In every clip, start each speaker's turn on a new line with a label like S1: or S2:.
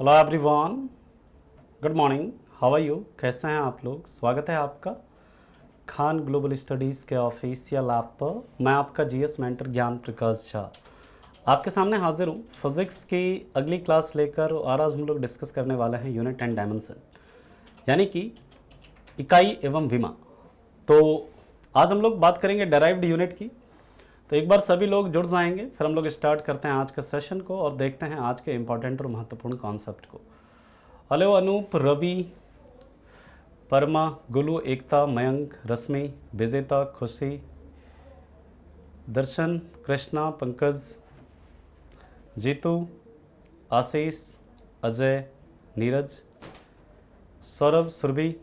S1: Hello everyone, good morning, how are you? कैसे हैं आप लोग? स्वागत है आपका खान ग्लोबल स्टडीज़ के ऑफिशियल ऐप पर। मैं आपका जीएस मेंटर ज्ञान प्रकाश झा आपके सामने हाजिर हूँ फिज़िक्स की अगली क्लास लेकर। और आज हम लोग डिस्कस करने वाले हैं यूनिट एंड डायमेंशन, यानी कि इकाई एवं विमा। तो आज हम लोग बात करेंगे डेराइव्ड यूनिट की। तो एक बार सभी लोग जुड़ जाएंगे, फिर हम लोग स्टार्ट करते हैं आज के सेशन को और देखते हैं आज के इम्पॉर्टेंट और महत्वपूर्ण कॉन्सेप्ट को। हेलो अनूप, रवि, परमा, गुलू, एकता, मयंक, रश्मि, विजेता, खुशी, दर्शन, कृष्णा, पंकज, जीतू, आशीष, अजय, नीरज, सौरभ, सुरभि,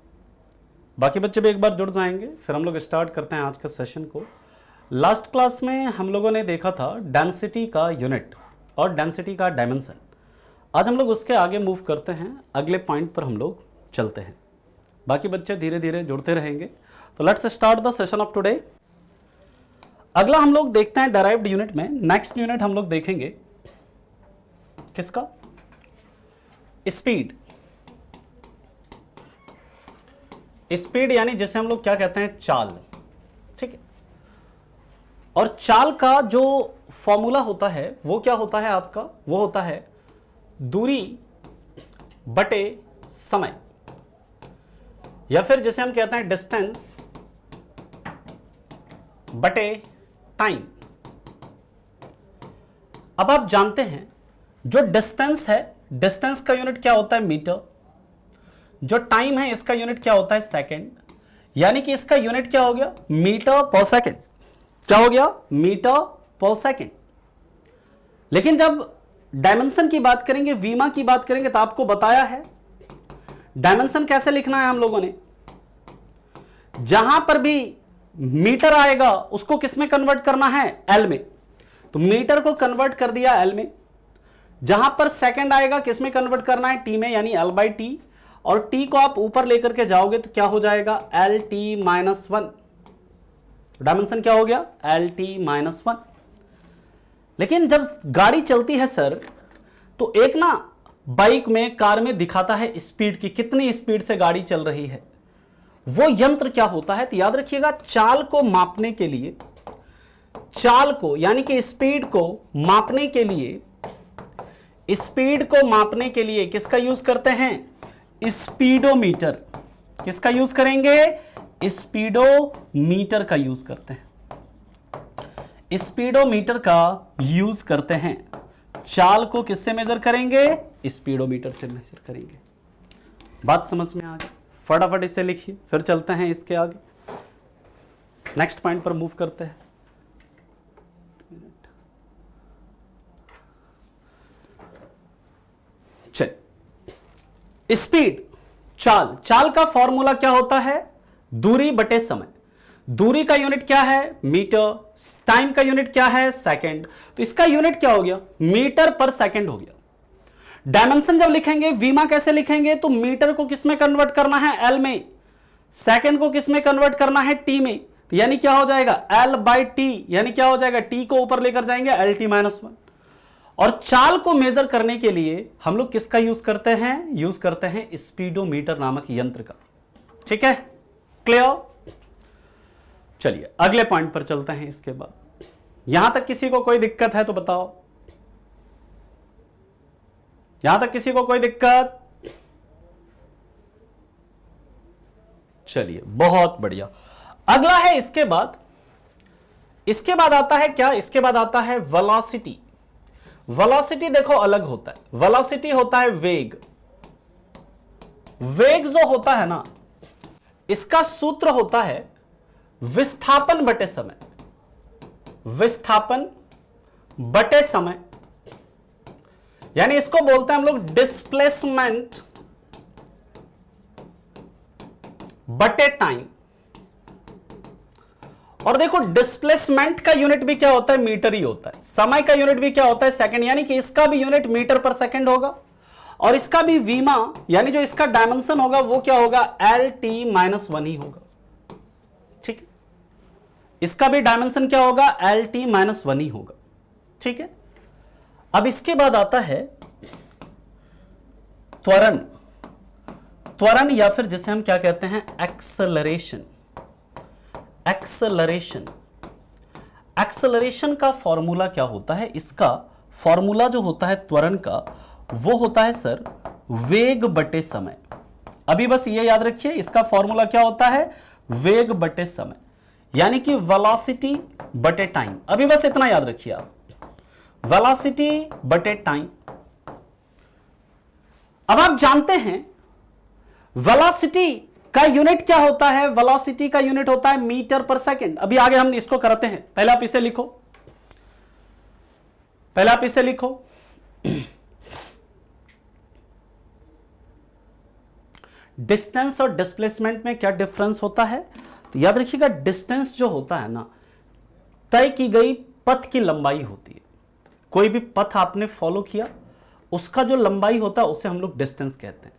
S1: बाकी बच्चे भी एक बार जुड़ जाएंगे, फिर हम लोग स्टार्ट करते हैं आज के सेशन को। लास्ट क्लास में हम लोगों ने देखा था डेंसिटी का यूनिट और डेंसिटी का डायमेंशन। आज हम लोग उसके आगे मूव करते हैं, अगले पॉइंट पर हम लोग चलते हैं। बाकी बच्चे धीरे धीरे जुड़ते रहेंगे। तो let's start the session of today. अगला हम लोग देखते हैं डेराइव्ड यूनिट में। नेक्स्ट यूनिट हम लोग देखेंगे किसका? स्पीड। स्पीड यानी जैसे हम लोग क्या कहते हैं, चाल। ठीक है। और चाल का जो फॉर्मूला होता है वो क्या होता है आपका? वो होता है दूरी बटे समय, या फिर जैसे हम कहते हैं डिस्टेंस बटे टाइम। अब आप जानते हैं जो डिस्टेंस है, डिस्टेंस का यूनिट क्या होता है? मीटर। जो टाइम है इसका यूनिट क्या होता है? सेकंड। यानी कि इसका यूनिट क्या हो गया? मीटर पर सेकंड। क्या हो गया? मीटर पर सेकंड। लेकिन जब डायमेंशन की बात करेंगे, विमा की बात करेंगे, तो आपको बताया है डायमेंशन कैसे लिखना है हम लोगों ने। जहां पर भी मीटर आएगा उसको किस में कन्वर्ट करना है? एल में। तो मीटर को कन्वर्ट कर दिया एल में। जहां पर सेकंड आएगा किस में कन्वर्ट करना है? टी में, यानी एल बाई टी। और टी को आप ऊपर लेकर के जाओगे तो क्या हो जाएगा? L T minus one. Dimension क्या हो गया? L T minus one. लेकिन जब गाड़ी चलती है सर, तो एक ना बाइक में, कार में दिखाता है स्पीड की, कितनी स्पीड से गाड़ी चल रही है। वो यंत्र क्या होता है? तो याद रखिएगा, चाल को मापने के लिए, चाल को यानी कि स्पीड को मापने के लिए, स्पीड को मापने के लिए किसका यूज करते हैं? स्पीडोमीटर। किसका यूज करेंगे? स्पीडोमीटर का यूज करते हैं। स्पीडोमीटर का यूज करते हैं। चाल को किससे मेजर करेंगे? स्पीडोमीटर से मेजर करेंगे। बात समझ में आ गई? फटाफट इसे लिखिए, फिर चलते हैं इसके आगे, नेक्स्ट पॉइंट पर मूव करते हैं। चलिए, स्पीड, चाल। चाल का फॉर्मूला क्या होता है? दूरी बटे समय। दूरी का यूनिट क्या है? मीटर। टाइम का यूनिट क्या है? सेकंड। तो इसका यूनिट क्या हो गया? मीटर पर सेकंड हो गया। डायमेंशन जब लिखेंगे, वीमा कैसे लिखेंगे? तो मीटर को किस में कन्वर्ट करना है? एल में। सेकंड को किस में कन्वर्ट करना है? टी में। तो यानी क्या हो जाएगा? L by T. यानी क्या हो जाएगा? टी को ऊपर लेकर जाएंगे, एल टी माइनस वन। और चाल को मेजर करने के लिए हम लोग किसका यूज करते हैं? यूज करते हैं स्पीडोमीटर नामक यंत्र का। ठीक है, क्लियर? चलिए अगले पॉइंट पर चलते हैं। इसके बाद यहां तक किसी को कोई दिक्कत है तो बताओ। यहां तक किसी को कोई दिक्कत? चलिए, बहुत बढ़िया। अगला है इसके बाद, इसके बाद आता है क्या? इसके बाद आता है वेलोसिटी। वेलोसिटी देखो अलग होता है। वेलोसिटी होता है वेग। वेग जो होता है ना, इसका सूत्र होता है विस्थापन बटे समय। विस्थापन बटे समय, यानी इसको बोलते हैं हम लोग डिस्प्लेसमेंट बटे टाइम। और देखो, डिस्प्लेसमेंट का यूनिट भी क्या होता है? मीटर ही होता है। समय का यूनिट भी क्या होता है? सेकंड। यानी कि इसका भी यूनिट मीटर पर सेकंड होगा। और इसका भी वीमा, यानी जो इसका डायमेंशन होगा वो क्या होगा? एल टी माइनस वन ही होगा। ठीक है, इसका भी डायमेंशन क्या होगा? एल टी माइनस वन ही होगा। ठीक है। अब इसके बाद आता है त्वरण, त्वरण या फिर जिसे हम क्या कहते हैं एक्सेलरेशन। एक्सेलरेशन, एक्सेलरेशन का फॉर्मूला क्या होता है? इसका फॉर्मूला जो होता है त्वरण का वो होता है सर वेग बटे समय। अभी बस ये याद रखिए, इसका फॉर्मूला क्या होता है? वेग बटे समय, यानी कि वेलोसिटी बटे टाइम। अभी बस इतना याद रखिए आप, वेलोसिटी बटे टाइम। अब आप जानते हैं वेलोसिटी का यूनिट क्या होता है? वेलोसिटी का यूनिट होता है मीटर पर सेकंड। अभी आगे हम इसको करते हैं, पहले आप इसे लिखो, पहले आप इसे लिखो। डिस्टेंस और डिस्प्लेसमेंट में क्या डिफरेंस होता है? तो याद रखिएगा, डिस्टेंस जो होता है ना, तय की गई पथ की लंबाई होती है। कोई भी पथ आपने फॉलो किया, उसका जो लंबाई होता है उसे हम लोग डिस्टेंस कहते हैं।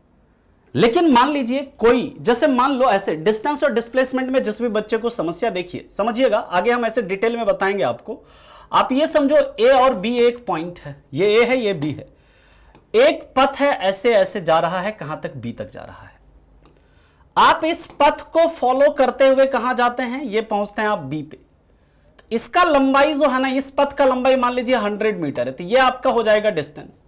S1: लेकिन मान लीजिए कोई, जैसे मान लो ऐसे डिस्टेंस और डिस्प्लेसमेंट में जिस भी बच्चे को समस्या देखिए, समझिएगा, आगे हम ऐसे डिटेल में बताएंगे आपको। आप ये समझो ए और बी एक पॉइंट है, ये ए है ये बी है, एक पथ है ऐसे ऐसे जा रहा है, कहां तक? बी तक जा रहा है। आप इस पथ को फॉलो करते हुए कहां जाते हैं? ये पहुंचते हैं आप बी पे। तो इसका लंबाई जो है ना, इस पथ का लंबाई मान लीजिए 100 मीटर है, तो ये आपका हो जाएगा डिस्टेंस।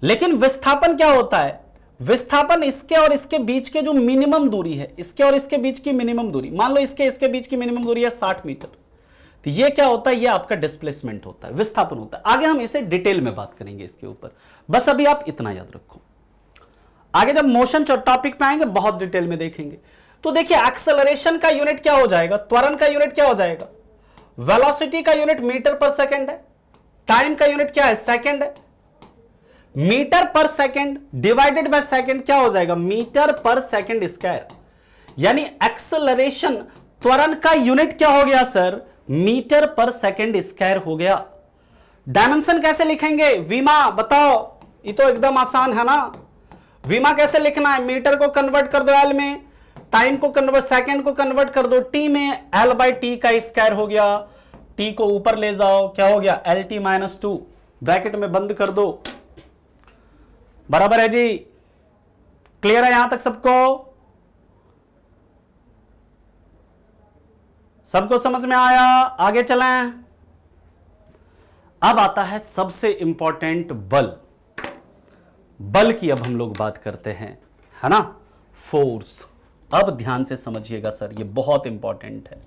S1: लेकिन विस्थापन क्या होता है? विस्थापन इसके और इसके बीच के जो मिनिमम दूरी है, इसके और इसके बीच की मिनिमम दूरी, मान लो इसके बीच की मिनिमम दूरी है 60 मीटर, तो ये क्या होता है? ये आपका डिस्प्लेसमेंट होता है, विस्थापन होता है। आगे हम इसे डिटेल में बात करेंगे इसके ऊपर, बस अभी आप इतना याद रखो। आगे जब मोशन टॉपिक पे आएंगे बहुत डिटेल में देखेंगे। तो देखिए, एक्सेलरेशन का यूनिट क्या हो जाएगा? त्वरण का यूनिट क्या हो जाएगा? वेलोसिटी का यूनिट मीटर पर सेकंड है, टाइम का यूनिट क्या है? सेकंड है। मीटर पर सेकंड डिवाइडेड बाय सेकंड क्या हो जाएगा? मीटर पर सेकंड स्क्वायर। यानी एक्सेलरेशन, त्वरण का यूनिट क्या हो गया सर? मीटर पर सेकंड स्क्वायर हो गया। डायमेंशन कैसे लिखेंगे? वीमा बताओ, ये तो एकदम आसान है ना। वीमा कैसे लिखना है? मीटर को कन्वर्ट कर दो एल में, टाइम को कन्वर्ट, सेकंड को कन्वर्ट कर दो टी में, एल बाई टी का स्क्वायर हो गया। टी को ऊपर ले जाओ, क्या हो गया? एल टी माइनस 2, ब्रैकेट में बंद कर दो। बराबर है जी? क्लियर है यहां तक सबको? सबको समझ में आया? आगे चलें। अब आता है सबसे इंपॉर्टेंट बल। बल की अब हम लोग बात करते हैं, है ना, फोर्स। अब ध्यान से समझिएगा सर, ये बहुत इंपॉर्टेंट है।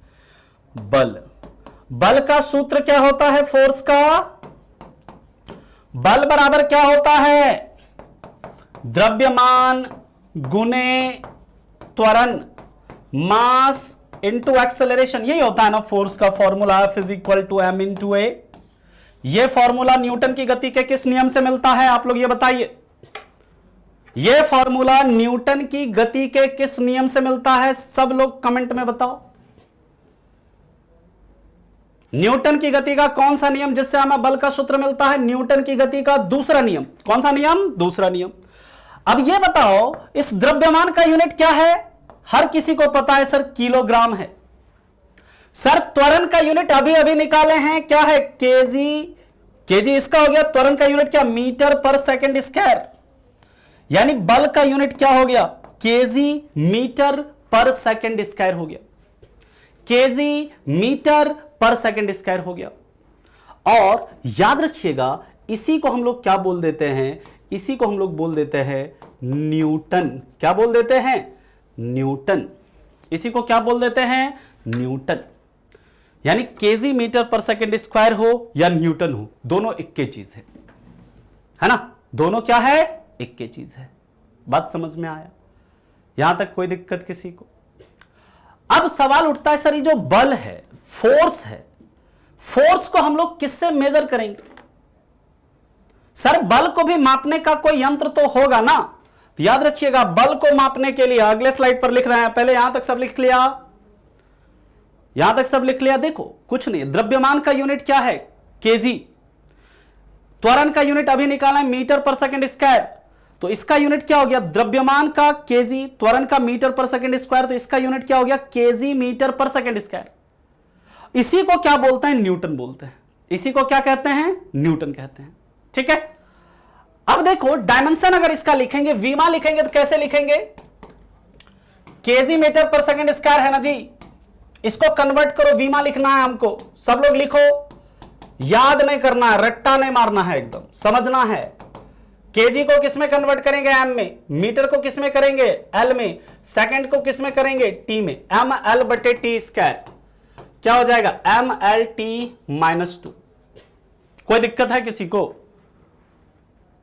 S1: बल, बल का सूत्र क्या होता है? फोर्स का बल बराबर क्या होता है? द्रव्यमान गुने त्वरण, मास इनटू एक्सेलरेशन। यही होता है ना फोर्स का फॉर्मूला, F = m/a। यह फॉर्मूला न्यूटन की गति के किस नियम से मिलता है? आप लोग ये बताइए, यह फॉर्मूला न्यूटन की गति के किस नियम से मिलता है? सब लोग कमेंट में बताओ। न्यूटन की गति का कौन सा नियम जिससे हमें बल का सूत्र मिलता है? न्यूटन की गति का दूसरा नियम। कौन सा नियम? दूसरा नियम। अब यह बताओ, इस द्रव्यमान का यूनिट क्या है? हर किसी को पता है सर, किलोग्राम है। सर त्वरण का यूनिट अभी अभी निकाले हैं, क्या है? केजी। केजी इसका हो गया। त्वरण का यूनिट क्या? मीटर पर सेकंड स्क्वायर। यानी बल का यूनिट क्या हो गया? केजी मीटर पर सेकंड स्क्वायर हो गया। केजी मीटर पर सेकंड स्क्वायर हो गया। और याद रखिएगा, इसी को हम लोग क्या बोल देते हैं? इसी को हम लोग बोल देते हैं न्यूटन। क्या बोल देते हैं? न्यूटन। इसी को क्या बोल देते हैं? न्यूटन। यानी केजी मीटर पर सेकंड स्क्वायर हो या न्यूटन हो, दोनों एक ही चीज है ना? दोनों क्या है? एक ही चीज है। बात समझ में आया? यहां तक कोई दिक्कत किसी को? अब सवाल उठता है, सर ये जो बल है, फोर्स है, फोर्स को हम लोग किससे मेजर करेंगे? सर बल को भी मापने का कोई यंत्र तो होगा ना। तो याद रखिएगा, बल को मापने के लिए अगले स्लाइड पर लिख रहे हैं, पहले यहां तक सब लिख लिया, यहां तक सब लिख लिया। देखो कुछ नहीं, द्रव्यमान का यूनिट क्या है? केजी। त्वरण का यूनिट अभी निकाला है, मीटर पर सेकंड स्क्वायर। तो इसका यूनिट क्या हो गया? द्रव्यमान का केजी, त्वरण का मीटर पर सेकंड स्क्वायर, तो इसका यूनिट क्या हो गया? केजी मीटर पर सेकंड स्क्वायर। इसी को क्या बोलते हैं? न्यूटन बोलते हैं। इसी को क्या कहते हैं? न्यूटन कहते हैं। ठीक है। अब देखो डायमेंशन अगर इसका लिखेंगे, वीमा लिखेंगे तो कैसे लिखेंगे? केजी मीटर पर सेकंड स्क्वायर है ना जी, इसको कन्वर्ट करो, वीमा लिखना है हमको। सब लोग लिखो, याद नहीं करना है, रट्टा नहीं मारना है, एकदम समझना है। केजी को किस में कन्वर्ट करेंगे? एम में। मीटर को किस में करेंगे? एल में। सेकंड को किस में करेंगे? टी में। एम एल बटे टी स्क्वायर क्या हो जाएगा? M L T minus 2। कोई दिक्कत है किसी को?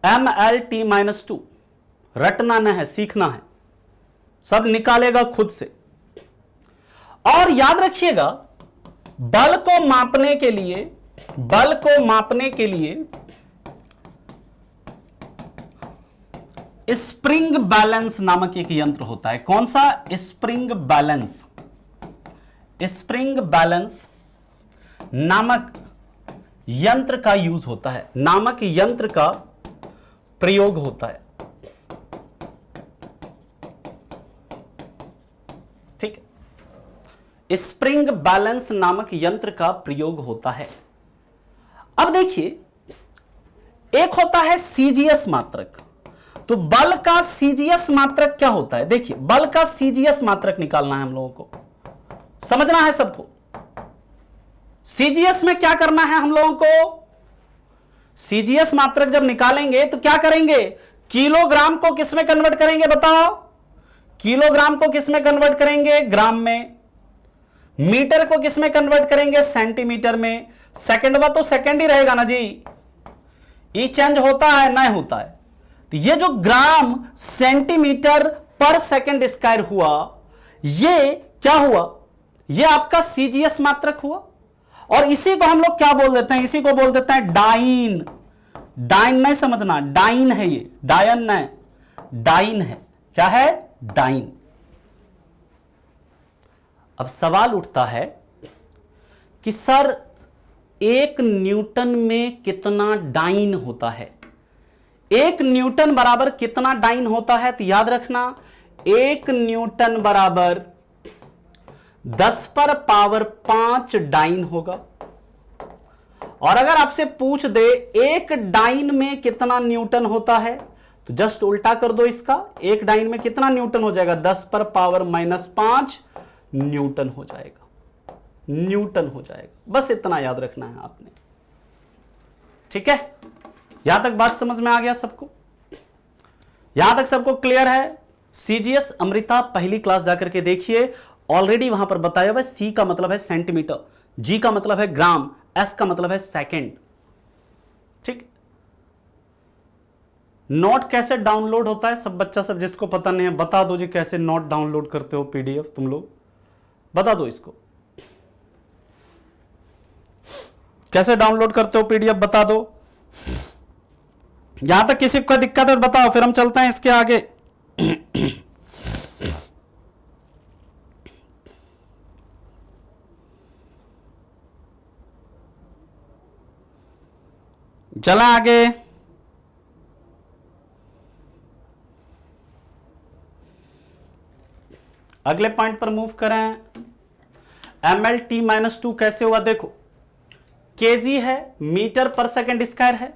S1: एम एल टी माइनस 2 रटना नहीं है, सीखना है, सब निकालेगा खुद से। और याद रखिएगा, बल को मापने के लिए, बल को मापने के लिए स्प्रिंग बैलेंस नामक एक यंत्र होता है। कौन सा? Spring balance. स्प्रिंग बैलेंस नामक यंत्र का यूज होता है, नामक यंत्र का प्रयोग होता है। ठीक, स्प्रिंग बैलेंस नामक यंत्र का प्रयोग होता है। अब देखिए, एक होता है सीजीएस मात्रक। तो बल का सीजीएस मात्रक क्या होता है? देखिए, बल का सीजीएस मात्रक निकालना है हम लोगों को, समझना है सबको। सीजीएस में क्या करना है हम लोगों को? सीजीएस मात्रक जब निकालेंगे तो क्या करेंगे? किलोग्राम को किस में कन्वर्ट करेंगे बताओ? किलोग्राम को किस में कन्वर्ट करेंगे? ग्राम में। मीटर को किस में कन्वर्ट करेंगे? सेंटीमीटर में। सेकंड तो सेकंड ही रहेगा ना जी, ये चेंज होता है नहीं होता है? तो ये जो ग्राम सेंटीमीटर पर सेकंड स्क्वायर हुआ, ये क्या हुआ? ये आपका सीजीएस मात्रक हुआ। और इसी को हम लोग क्या बोल देते हैं? इसी को बोल देते हैं डाइन। डाइन नहीं समझना, डाइन है ये, डायन नहीं, डाइन है। क्या है? डाइन। अब सवाल उठता है कि सर 1 न्यूटन में कितना डाइन होता है? 1 न्यूटन बराबर कितना डाइन होता है? तो याद रखना, 1 न्यूटन बराबर 10 पर पावर 5 डाइन होगा। और अगर आपसे पूछ दे 1 डाइन में कितना न्यूटन होता है, तो जस्ट उल्टा कर दो इसका। 1 डाइन में कितना न्यूटन हो जाएगा? 10 पर पावर -5 न्यूटन हो जाएगा, न्यूटन हो जाएगा। बस इतना याद रखना है आपने, ठीक है? यहां तक बात समझ में आ गया सबको? यहां तक सबको क्लियर है? सीजीएस अमृता पहली क्लास जाकर के देखिए, ऑलरेडी वहां पर बताया हुआ है। सी का मतलब है सेंटीमीटर, जी का मतलब है ग्राम, एस का मतलब है सेकंड। ठीक, नोट कैसे डाउनलोड होता है? सब बच्चा सब जिसको पता नहीं है बता दो जी, कैसे नोट डाउनलोड करते हो? पीडीएफ तुम लोग बता दो इसको, कैसे डाउनलोड करते हो पीडीएफ बता दो। यहां तक किसी को दिक्कत है बताओ, फिर हम चलते हैं इसके आगे। चला आगे। अगले पॉइंट पर मूव करें। ml t माइनस 2 कैसे हुआ? देखो, केजी है, मीटर पर सेकंड स्क्वायर है।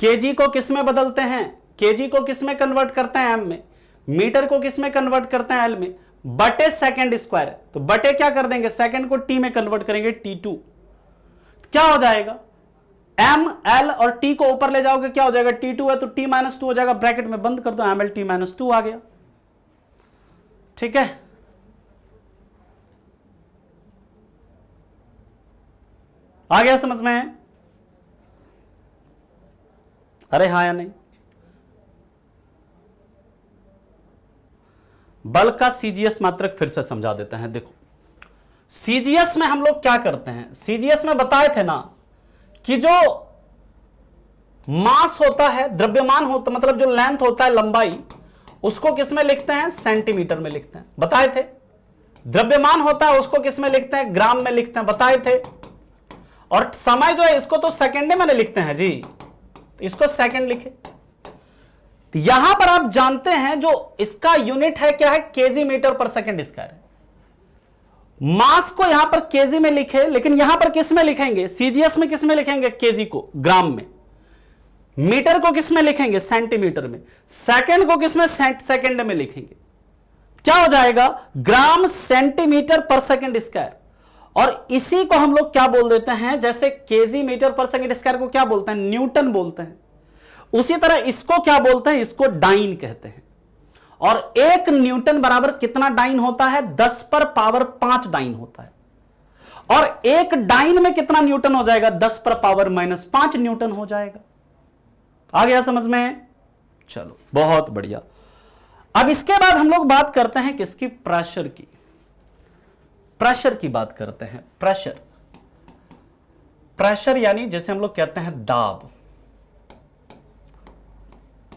S1: केजी को किस में बदलते हैं? केजी को किस में कन्वर्ट करते हैं? एम में। मीटर को किस में कन्वर्ट करते हैं? एल में। बटे सेकंड स्क्वायर है, तो बटे क्या कर देंगे? सेकंड को टी में कन्वर्ट करेंगे, T2। क्या हो जाएगा? एम एल और टी को ऊपर ले जाओगे, क्या हो जाएगा? T2 है तो T माइनस 2 हो जाएगा, ब्रैकेट में बंद कर दो, ml t माइनस 2 आ गया। ठीक है, आ गया समझ में? अरे हाँ या नहीं? बल का सीजीएस मात्रक फिर से समझा देते हैं। देखो, सीजीएस में हम लोग क्या करते हैं? सीजीएस में बताए थे ना कि जो मास होता है, द्रव्यमान होता, मतलब जो लेंथ होता है, लंबाई, उसको किस में लिखते हैं? सेंटीमीटर में लिखते हैं, बताए थे। द्रव्यमान होता है उसको किस में लिखते हैं? ग्राम में लिखते हैं, बताए थे। और समय जो है इसको तो सेकंड में लिखते हैं जी, इसको सेकंड लिखे। तो यहां पर आप जानते हैं जो इसका यूनिट है क्या है? केजी मीटर पर सेकंड स्क्वायर है। मास को यहां पर केजी में लिखे, लेकिन यहां पर किस में लिखेंगे? सीजीएस में किस में लिखेंगे? केजी को ग्राम में। मीटर को किस में लिखेंगे? सेंटीमीटर में। सेकंड को किस में? सेकंड में लिखेंगे। क्या हो जाएगा? ग्राम सेंटीमीटर पर सेकंड स्क्वायर। और इसी को हम लोग क्या बोल देते हैं? जैसे केजी मीटर पर सेकंड स्क्वायर को क्या बोलते हैं? न्यूटन बोलते हैं। उसी तरह इसको क्या बोलते हैं? इसको डाइन कहते हैं। और 1 न्यूटन बराबर कितना डाइन होता है? 10 पर पावर 5 डाइन होता है। और 1 डाइन में कितना न्यूटन हो जाएगा? 10 पर पावर -5 न्यूटन हो जाएगा। आ गया समझ में? चलो बहुत बढ़िया। अब इसके बाद हम लोग बात करते हैं किसकी? प्रेशर की। प्रेशर की बात करते हैं। प्रेशर, प्रेशर यानी जैसे हम लोग कहते हैं दाब।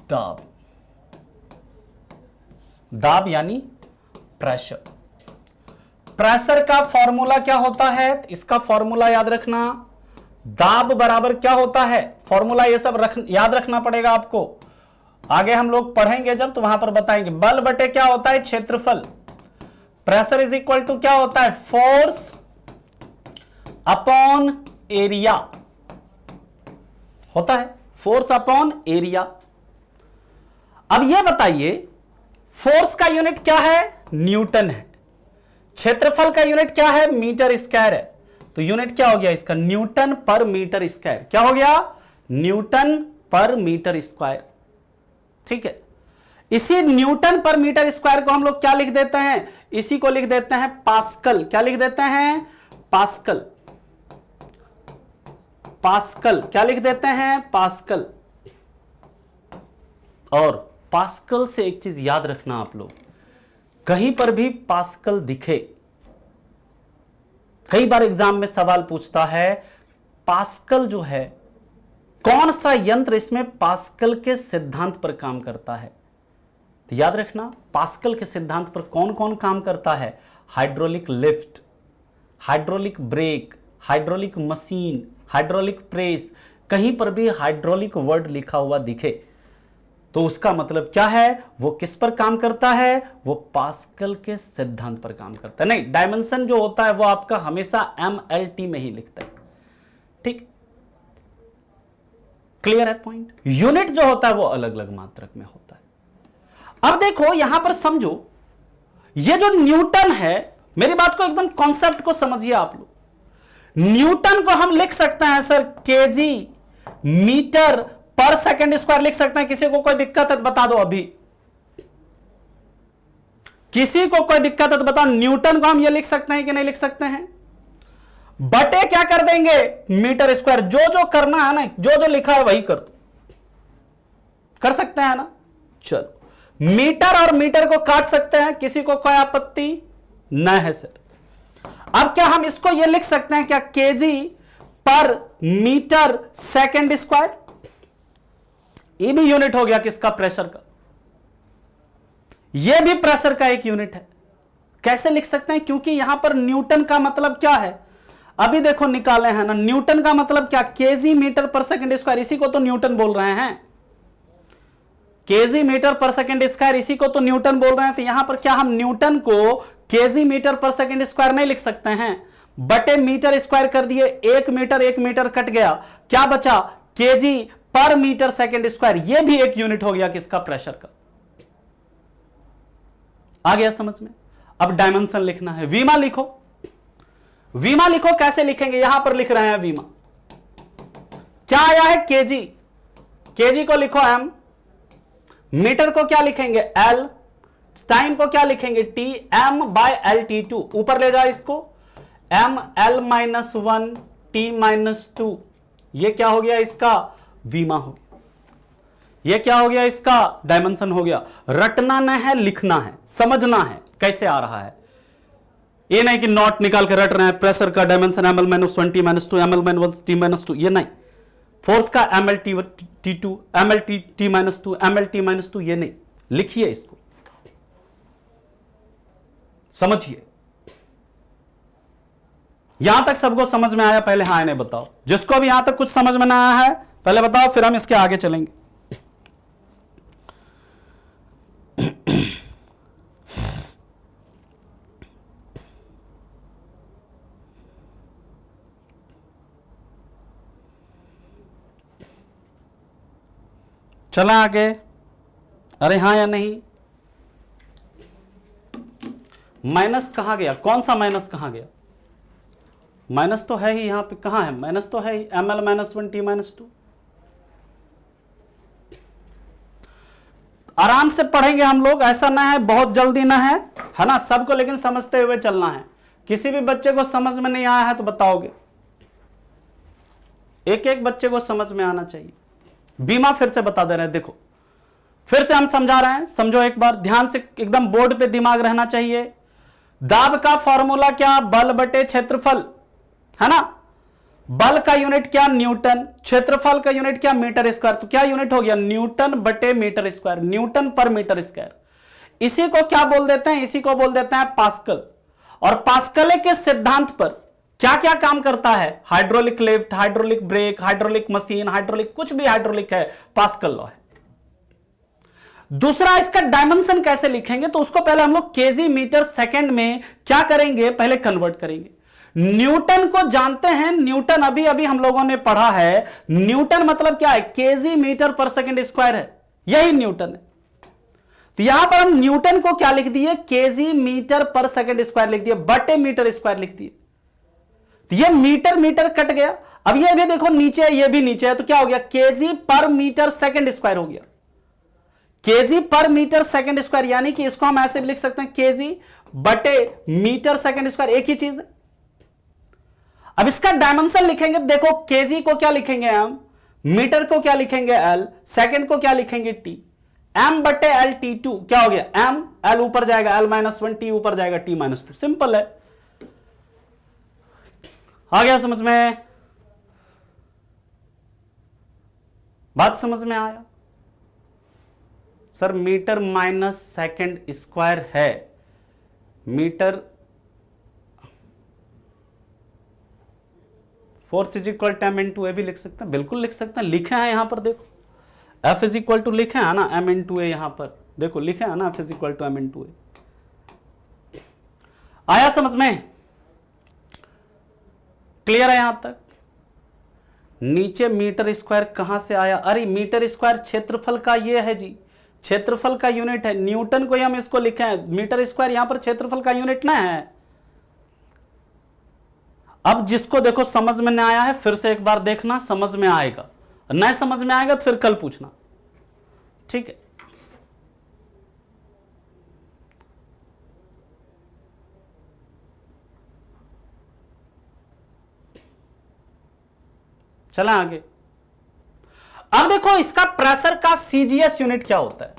S1: दाब, दाब यानी प्रेशर। प्रेशर का फॉर्मूला क्या होता है? इसका फॉर्मूला याद रखना। दाब बराबर क्या होता है? फॉर्मूला ये सब याद रखना पड़ेगा आपको। आगे हम लोग पढ़ेंगे जब, तो वहां पर बताएंगे। बल बटे क्या होता है? क्षेत्रफल। प्रेशर इज इक्वल टू क्या होता है? फोर्स अपॉन एरिया होता है। Force upon area. अब ये बताइए, फोर्स का यूनिट क्या है? न्यूटन है। क्षेत्रफल का यूनिट क्या है? मीटर स्क्वायर है। तो यूनिट क्या हो गया इसका? न्यूटन पर मीटर स्क्वायर। क्या हो गया? न्यूटन पर मीटर स्क्वायर। ठीक है। इसी न्यूटन पर मीटर स्क्वायर को हम लोग क्या लिख देते हैं? इसी को लिख देते हैं पास्कल। क्या लिख देते हैं? पास्कल। पास्कल क्या लिख देते हैं? पास्कल। और पास्कल से एक चीज याद रखना आप लोग, कहीं पर भी पास्कल दिखे, कई बार एग्जाम में सवाल पूछता है पास्कल जो है कौन सा यंत्र इसमें पास्कल के सिद्धांत पर काम करता है? तो याद रखना, पास्कल के सिद्धांत पर कौन कौन काम करता है? Hydraulic lift, hydraulic brake, hydraulic machine, hydraulic press. कहीं पर भी हाइड्रोलिक वर्ड लिखा हुआ दिखे तो उसका मतलब क्या है? वो किस पर काम करता है? वो पास्कल के सिद्धांत पर काम करता है। नहीं, डायमेंशन जो होता है वो आपका हमेशा MLT में ही लिखता है। ठीक, क्लियर है पॉइंट? यूनिट जो होता है वो अलग अलग मात्रक में होता है। अब देखो यहां पर समझो, ये जो न्यूटन है, मेरी बात को एकदम कॉन्सेप्ट को समझिए आप लोग। न्यूटन को हम लिख सकते हैं सर केजी मीटर पर सेकंड स्क्वायर लिख सकते हैं। किसी को कोई दिक्कत है तो बता दो अभी। किसी को कोई दिक्कत है तो बताओ। न्यूटन को हम ये लिख सकते हैं कि नहीं लिख सकते हैं? बटे क्या कर देंगे? Metre square. जो जो करना है ना, जो जो लिखा है वही कर दो। कर सकते हैं ना? चलो, मीटर और मीटर को काट सकते हैं, किसी को कोई आपत्ति नहीं है सर। अब क्या हम इसको ये लिख सकते हैं क्या? केजी पर मीटर सेकंड स्क्वायर। ये भी यूनिट हो गया किसका? प्रेशर का। यह भी प्रेशर का एक यूनिट है। कैसे लिख सकते हैं? क्योंकि यहां पर न्यूटन का मतलब क्या है? अभी देखो निकाले हैं ना, न्यूटन का मतलब क्या? केजी मीटर पर सेकंड स्क्वायर। इसी को तो न्यूटन बोल रहे हैं। केजी मीटर पर सेकंड स्क्वायर, इसी को तो न्यूटन बोल रहे हैं। तो यहां पर क्या हम न्यूटन को केजी मीटर पर सेकंड स्क्वायर नहीं लिख सकते हैं? बटे मीटर स्क्वायर कर दिए, 1 मीटर कट गया, क्या बचा? केजी पर मीटर सेकंड स्क्वायर। यह भी एक यूनिट हो गया किसका? प्रेशर का। आ गया समझ में? अब डायमेंशन लिखना है। वीमा लिखो। वीमा लिखो, कैसे लिखेंगे? यहां पर लिख रहे हैं वीमा। क्या आया है? केजी। केजी को लिखो M, मीटर को क्या लिखेंगे? L, टाइम को क्या लिखेंगे? T, M/LT2। ऊपर ले जाओ इसको, ML-1 T-2। ये क्या हो गया? इसका वीमा हो गया। ये क्या हो गया? इसका डायमेंशन हो गया। रटना नहीं है, लिखना है, समझना है कैसे आ रहा है। ये नहीं कि नॉट निकाल के रट रहे हैं। प्रेशर का dimension ML-1 T-2, ML-1 T-2, ये नहीं। फोर्स का ML-T2, ML-T-2, ML-T-2, ये नहीं। लिखिए इसको, समझिए। यहां तक सबको समझ में आया? पहले हाँ नहीं बताओ। जिसको भी यहां तक कुछ समझ में ना आया है पहले बताओ, फिर हम इसके आगे चलेंगे। चला आगे, अरे हाँ या नहीं, माइनस कहां गया, कौन सा माइनस कहां गया, माइनस तो है ही यहां पे, कहां है माइनस, तो है ही ml -1 t -2। आराम से पढ़ेंगे हम लोग, ऐसा ना है बहुत जल्दी ना है ना, सबको लेकिन समझते हुए चलना है। किसी भी बच्चे को समझ में नहीं आया है तो बताओगे, एक एक बच्चे को समझ में आना चाहिए। बीमा फिर से बता दे रहे हैं, देखो फिर से हम समझा रहे हैं, समझो एक बार ध्यान से, एकदम बोर्ड पे दिमाग रहना चाहिए। दाब का फॉर्मूला क्या, बल बटे क्षेत्रफल, है ना, बल का यूनिट क्या न्यूटन, क्षेत्रफल का यूनिट क्या मीटर स्क्वायर, तो क्या यूनिट हो गया न्यूटन बटे मीटर स्क्वायर, न्यूटन पर मीटर स्क्वायर। इसी को क्या बोल देते हैं, इसी को बोल देते हैं पास्कल। और पास्कल के सिद्धांत पर क्या क्या काम करता है, hydraulic lift, hydraulic brake, hydraulic machine, hydraulic कुछ भी हाइड्रोलिक है, पास्कल लॉ है। दूसरा, इसका डायमेंशन कैसे लिखेंगे, तो उसको पहले हम लोग केजी मीटर सेकंड में क्या करेंगे, पहले कन्वर्ट करेंगे। न्यूटन को जानते हैं, न्यूटन अभी अभी हम लोगों ने पढ़ा है, न्यूटन मतलब क्या है, केजी मीटर पर सेकंड स्क्वायर है, यही न्यूटन है। तो यहां पर हम न्यूटन को क्या लिख दिए, केजी मीटर पर सेकंड स्क्वायर लिख दिए, बटे मीटर स्क्वायर लिख दिए। तो ये मीटर मीटर कट गया, अब ये भी देखो नीचे है, ये भी नीचे है, तो क्या हो गया, केजी पर मीटर सेकंड स्क्वायर हो गया, केजी पर मीटर सेकंड स्क्वायर, यानी कि इसको हम ऐसे भी लिख सकते हैं, केजी बटे मीटर सेकंड स्क्वायर, एक ही चीज है। अब इसका डायमेंशन लिखेंगे, देखो केजी को क्या लिखेंगे हम, मीटर को क्या लिखेंगे एल, सेकंड को क्या लिखेंगे टी, एम बटे एल टी टू, क्या हो गया एम, एल ऊपर जाएगा एल -1, टी ऊपर जाएगा टी -2, सिंपल है। आ गया समझ में, बात समझ में आया। Sir metre minus second square है, metre force is equal to m into a भी लिख सकते हैं, बिल्कुल लिख सकते हैं, लिखे हैं यहां पर देखो, F इज इक्वल टू लिखे हैं ना m इंटू ए, यहां पर देखो लिखे हैं ना F is equal to m into a. आया समझ में, क्लियर है यहां तक। नीचे मीटर स्क्वायर कहां से आया, अरे मीटर स्क्वायर क्षेत्रफल का ये है जी, क्षेत्रफल का यूनिट है, न्यूटन को ही हम इसको लिखे हैं, मीटर स्क्वायर यहां पर क्षेत्रफल का यूनिट ना है। अब जिसको देखो समझ में नहीं आया है, फिर से एक बार देखना, समझ में आएगा, नहीं समझ में आएगा तो फिर कल पूछना, ठीक है। चला आगे। अब देखो इसका प्रेशर का सीजीएस यूनिट क्या होता है,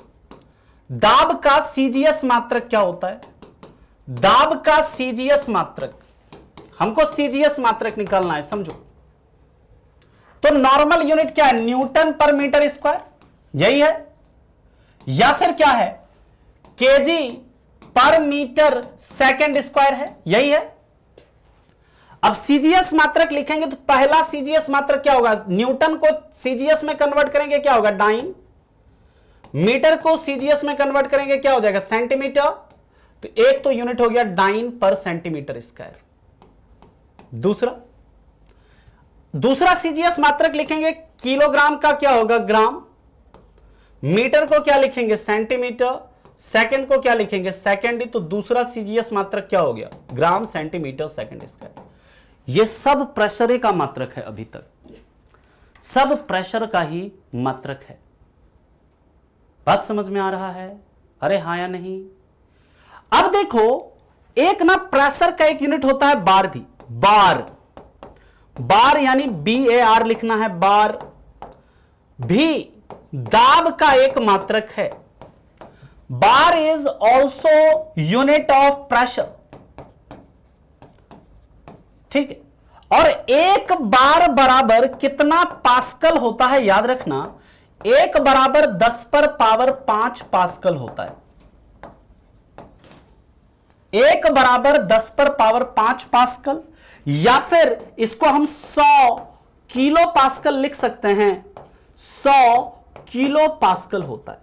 S1: दाब का सीजीएस मात्रक क्या होता है, दाब का सीजीएस मात्रक, हमको सीजीएस मात्रक निकालना है, समझो। तो नॉर्मल यूनिट क्या है, न्यूटन पर मीटर स्क्वायर, यही है, या फिर क्या है, केजी पर मीटर सेकंड स्क्वायर है, यही है। अब सीजीएस मात्रक लिखेंगे तो पहला सीजीएस मात्रक क्या होगा, न्यूटन को सीजीएस में कन्वर्ट करेंगे क्या होगा डाइन, मीटर को सीजीएस में कन्वर्ट करेंगे क्या हो जाएगा सेंटीमीटर, तो एक तो यूनिट हो गया डाइन पर सेंटीमीटर स्क्वायर। दूसरा सीजीएस मात्रक लिखेंगे, किलोग्राम का क्या होगा ग्राम, मीटर को क्या लिखेंगे सेंटीमीटर, सेकंड को क्या लिखेंगे सेकंड, तो दूसरा सीजीएस मात्रक क्या हो गया ग्राम सेंटीमीटर सेकंड स्क्वायर। ये सब प्रेशर का मात्रक है, अभी तक सब प्रेशर का ही मात्रक है। बात समझ में आ रहा है, अरे हाँ या नहीं। अब देखो एक ना प्रेशर का एक यूनिट होता है बार भी, बार यानी BAR लिखना है, बार भी दाब का एक मात्रक है। Bar is also unit of pressure, ठीक है। और एक बार बराबर कितना पास्कल होता है, याद रखना, एक बराबर 10 पर पावर 5 पास्कल होता है, एक बराबर 10 पर पावर 5 पास्कल, या फिर इसको हम 100 किलो पास्कल लिख सकते हैं, 100 किलो पास्कल होता है,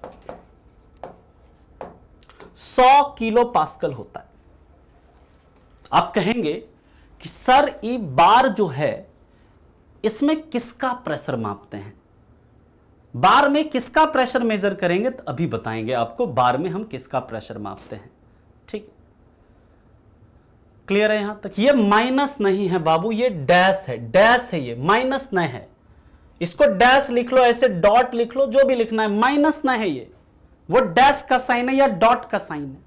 S1: 100 किलो पास्कल होता है। आप कहेंगे कि सर ये बार जो है इसमें किसका प्रेशर मापते हैं, बार में किसका प्रेशर मेजर करेंगे तो अभी बताएंगे आपको बार में हम किसका प्रेशर मापते हैं। ठीक, क्लियर है यहां तक? ये माइनस नहीं है बाबू, ये डैश है, डैश है, ये माइनस नहीं है। इसको डैश लिख लो, ऐसे डॉट लिख लो, जो भी लिखना है, माइनस नहीं है ये, वो डैश का साइन है या डॉट का साइन है।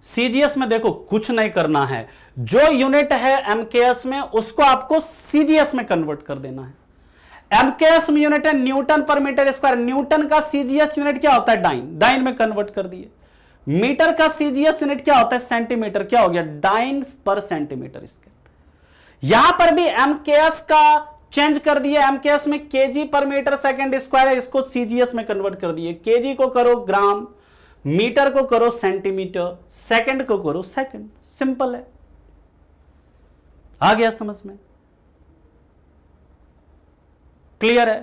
S1: सीजीएस में देखो कुछ नहीं करना है, जो यूनिट है एमकेएस में उसको आपको सीजीएस में कन्वर्ट कर देना है। एमकेएस में यूनिट है न्यूटन पर मीटर स्क्वायर, न्यूटन का सीजीएस यूनिट क्या होता है? डाइन, डाइन में कन्वर्ट कर दिए। मीटर का सीजीएस यूनिट क्या होता है? सेंटीमीटर, क्या हो गया? डाइन पर सेंटीमीटर स्क्वायर। यहां पर भी एमकेएस का चेंज कर दिए, एमकेएस में केजी पर मीटर सेकंड स्क्वायर है, इसको सीजीएस में कन्वर्ट कर दिए। केजी को करो ग्राम, मीटर को करो सेंटीमीटर, सेकंड को करो सेकंड, सिंपल है। आ गया समझ में? क्लियर है?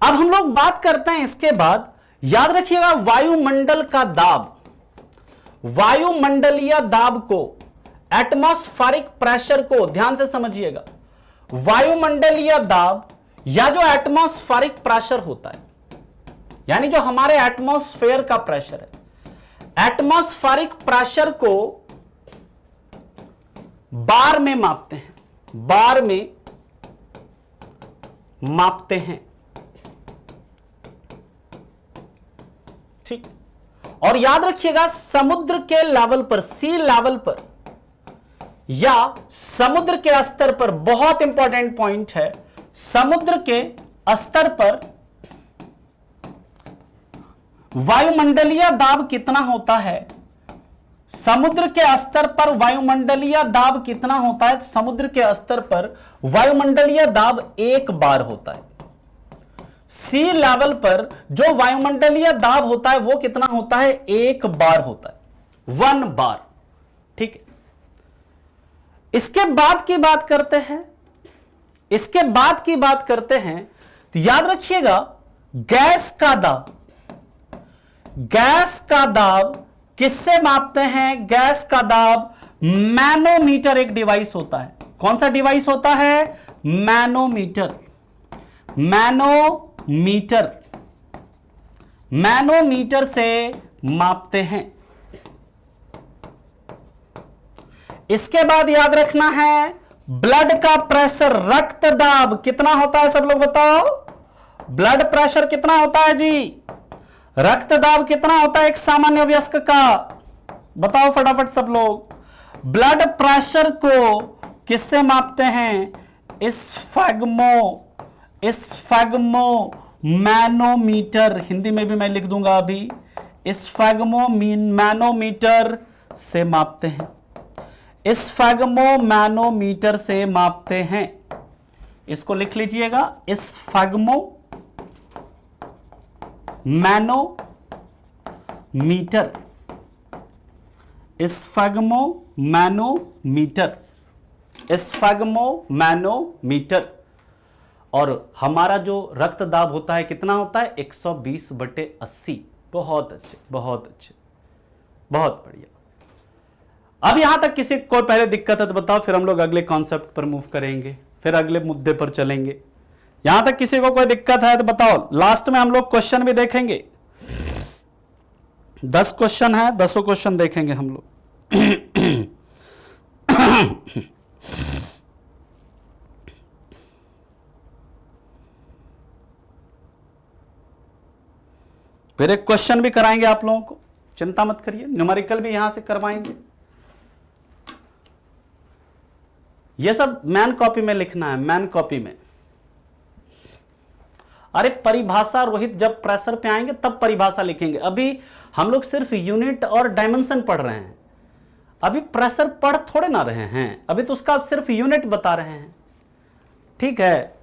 S1: अब हम लोग बात करते हैं इसके बाद, याद रखिएगा वायुमंडल का दाब, वायुमंडलीय दाब को, एटमॉस्फेरिक प्रेशर को ध्यान से समझिएगा। वायुमंडलीय दाब या जो एटमॉस्फेरिक प्रेशर होता है, यानी जो हमारे एटमॉस्फेयर का प्रेशर है, एटमॉस्फेरिक प्रेशर को बार में मापते हैं, बार में मापते हैं। ठीक, और याद रखिएगा समुद्र के लेवल पर, सी लेवल पर या समुद्र के स्तर पर, बहुत इंपॉर्टेंट पॉइंट है, समुद्र के स्तर पर वायुमंडलीय दाब कितना होता है? समुद्र के स्तर पर वायुमंडलीय दाब कितना होता है? समुद्र के स्तर पर वायुमंडलीय दाब 1 बार होता है। सी लेवल पर जो वायुमंडलीय दाब होता है वो कितना होता है? 1 बार होता है, 1 बार। ठीक है, इसके बाद की बात करते हैं, इसके बाद की बात करते हैं तो याद रखिएगा गैस का दाब, गैस का दाब किससे मापते हैं? गैस का दाब मैनोमीटर एक डिवाइस होता है। कौन सा डिवाइस होता है? मैनोमीटर, मैनोमीटर, मैनोमीटर से मापते हैं। इसके बाद याद रखना है ब्लड का प्रेशर, रक्त दाब कितना होता है? सब लोग बताओ, ब्लड प्रेशर कितना होता है जी? रक्त दाब कितना होता है एक सामान्य वयस्क का? बताओ फटाफट सब लोग। ब्लड प्रेशर को किससे मापते हैं? स्फैग्मो मैनोमीटर, हिंदी में भी मैं लिख दूंगा अभी, स्फैग्मो मैनोमीटर से मापते हैं, स्फैग्मो मैनोमीटर से मापते हैं। इसको लिख लीजिएगा, स्फैग्मो मैनोमीटर, स्फैग्मो मैनोमीटर, स्फैग्मो मैनोमीटर। और हमारा जो रक्त दाब होता है कितना होता है? 120/80। बहुत अच्छे, बहुत अच्छे, बहुत बढ़िया। अब यहां तक किसी को पहले दिक्कत है तो बताओ, फिर हम लोग अगले कॉन्सेप्ट पर मूव करेंगे, फिर अगले मुद्दे पर चलेंगे। यहां तक किसी को कोई दिक्कत है तो बताओ। लास्ट में हम लोग क्वेश्चन भी देखेंगे, 10 क्वेश्चन है, 10 क्वेश्चन देखेंगे हम लोग। फिर एक क्वेश्चन भी कराएंगे आप लोगों को, चिंता मत करिए, न्यूमेरिकल भी यहां से करवाएंगे। ये सब मैन कॉपी में लिखना है, मैन कॉपी में। अरे परिभाषा रोहित, जब प्रेशर पे आएंगे तब परिभाषा लिखेंगे। अभी हम लोग सिर्फ यूनिट और डायमेंशन पढ़ रहे हैं, अभी प्रेशर पढ़ थोड़े ना रहे हैं, अभी तो उसका सिर्फ यूनिट बता रहे हैं। ठीक है,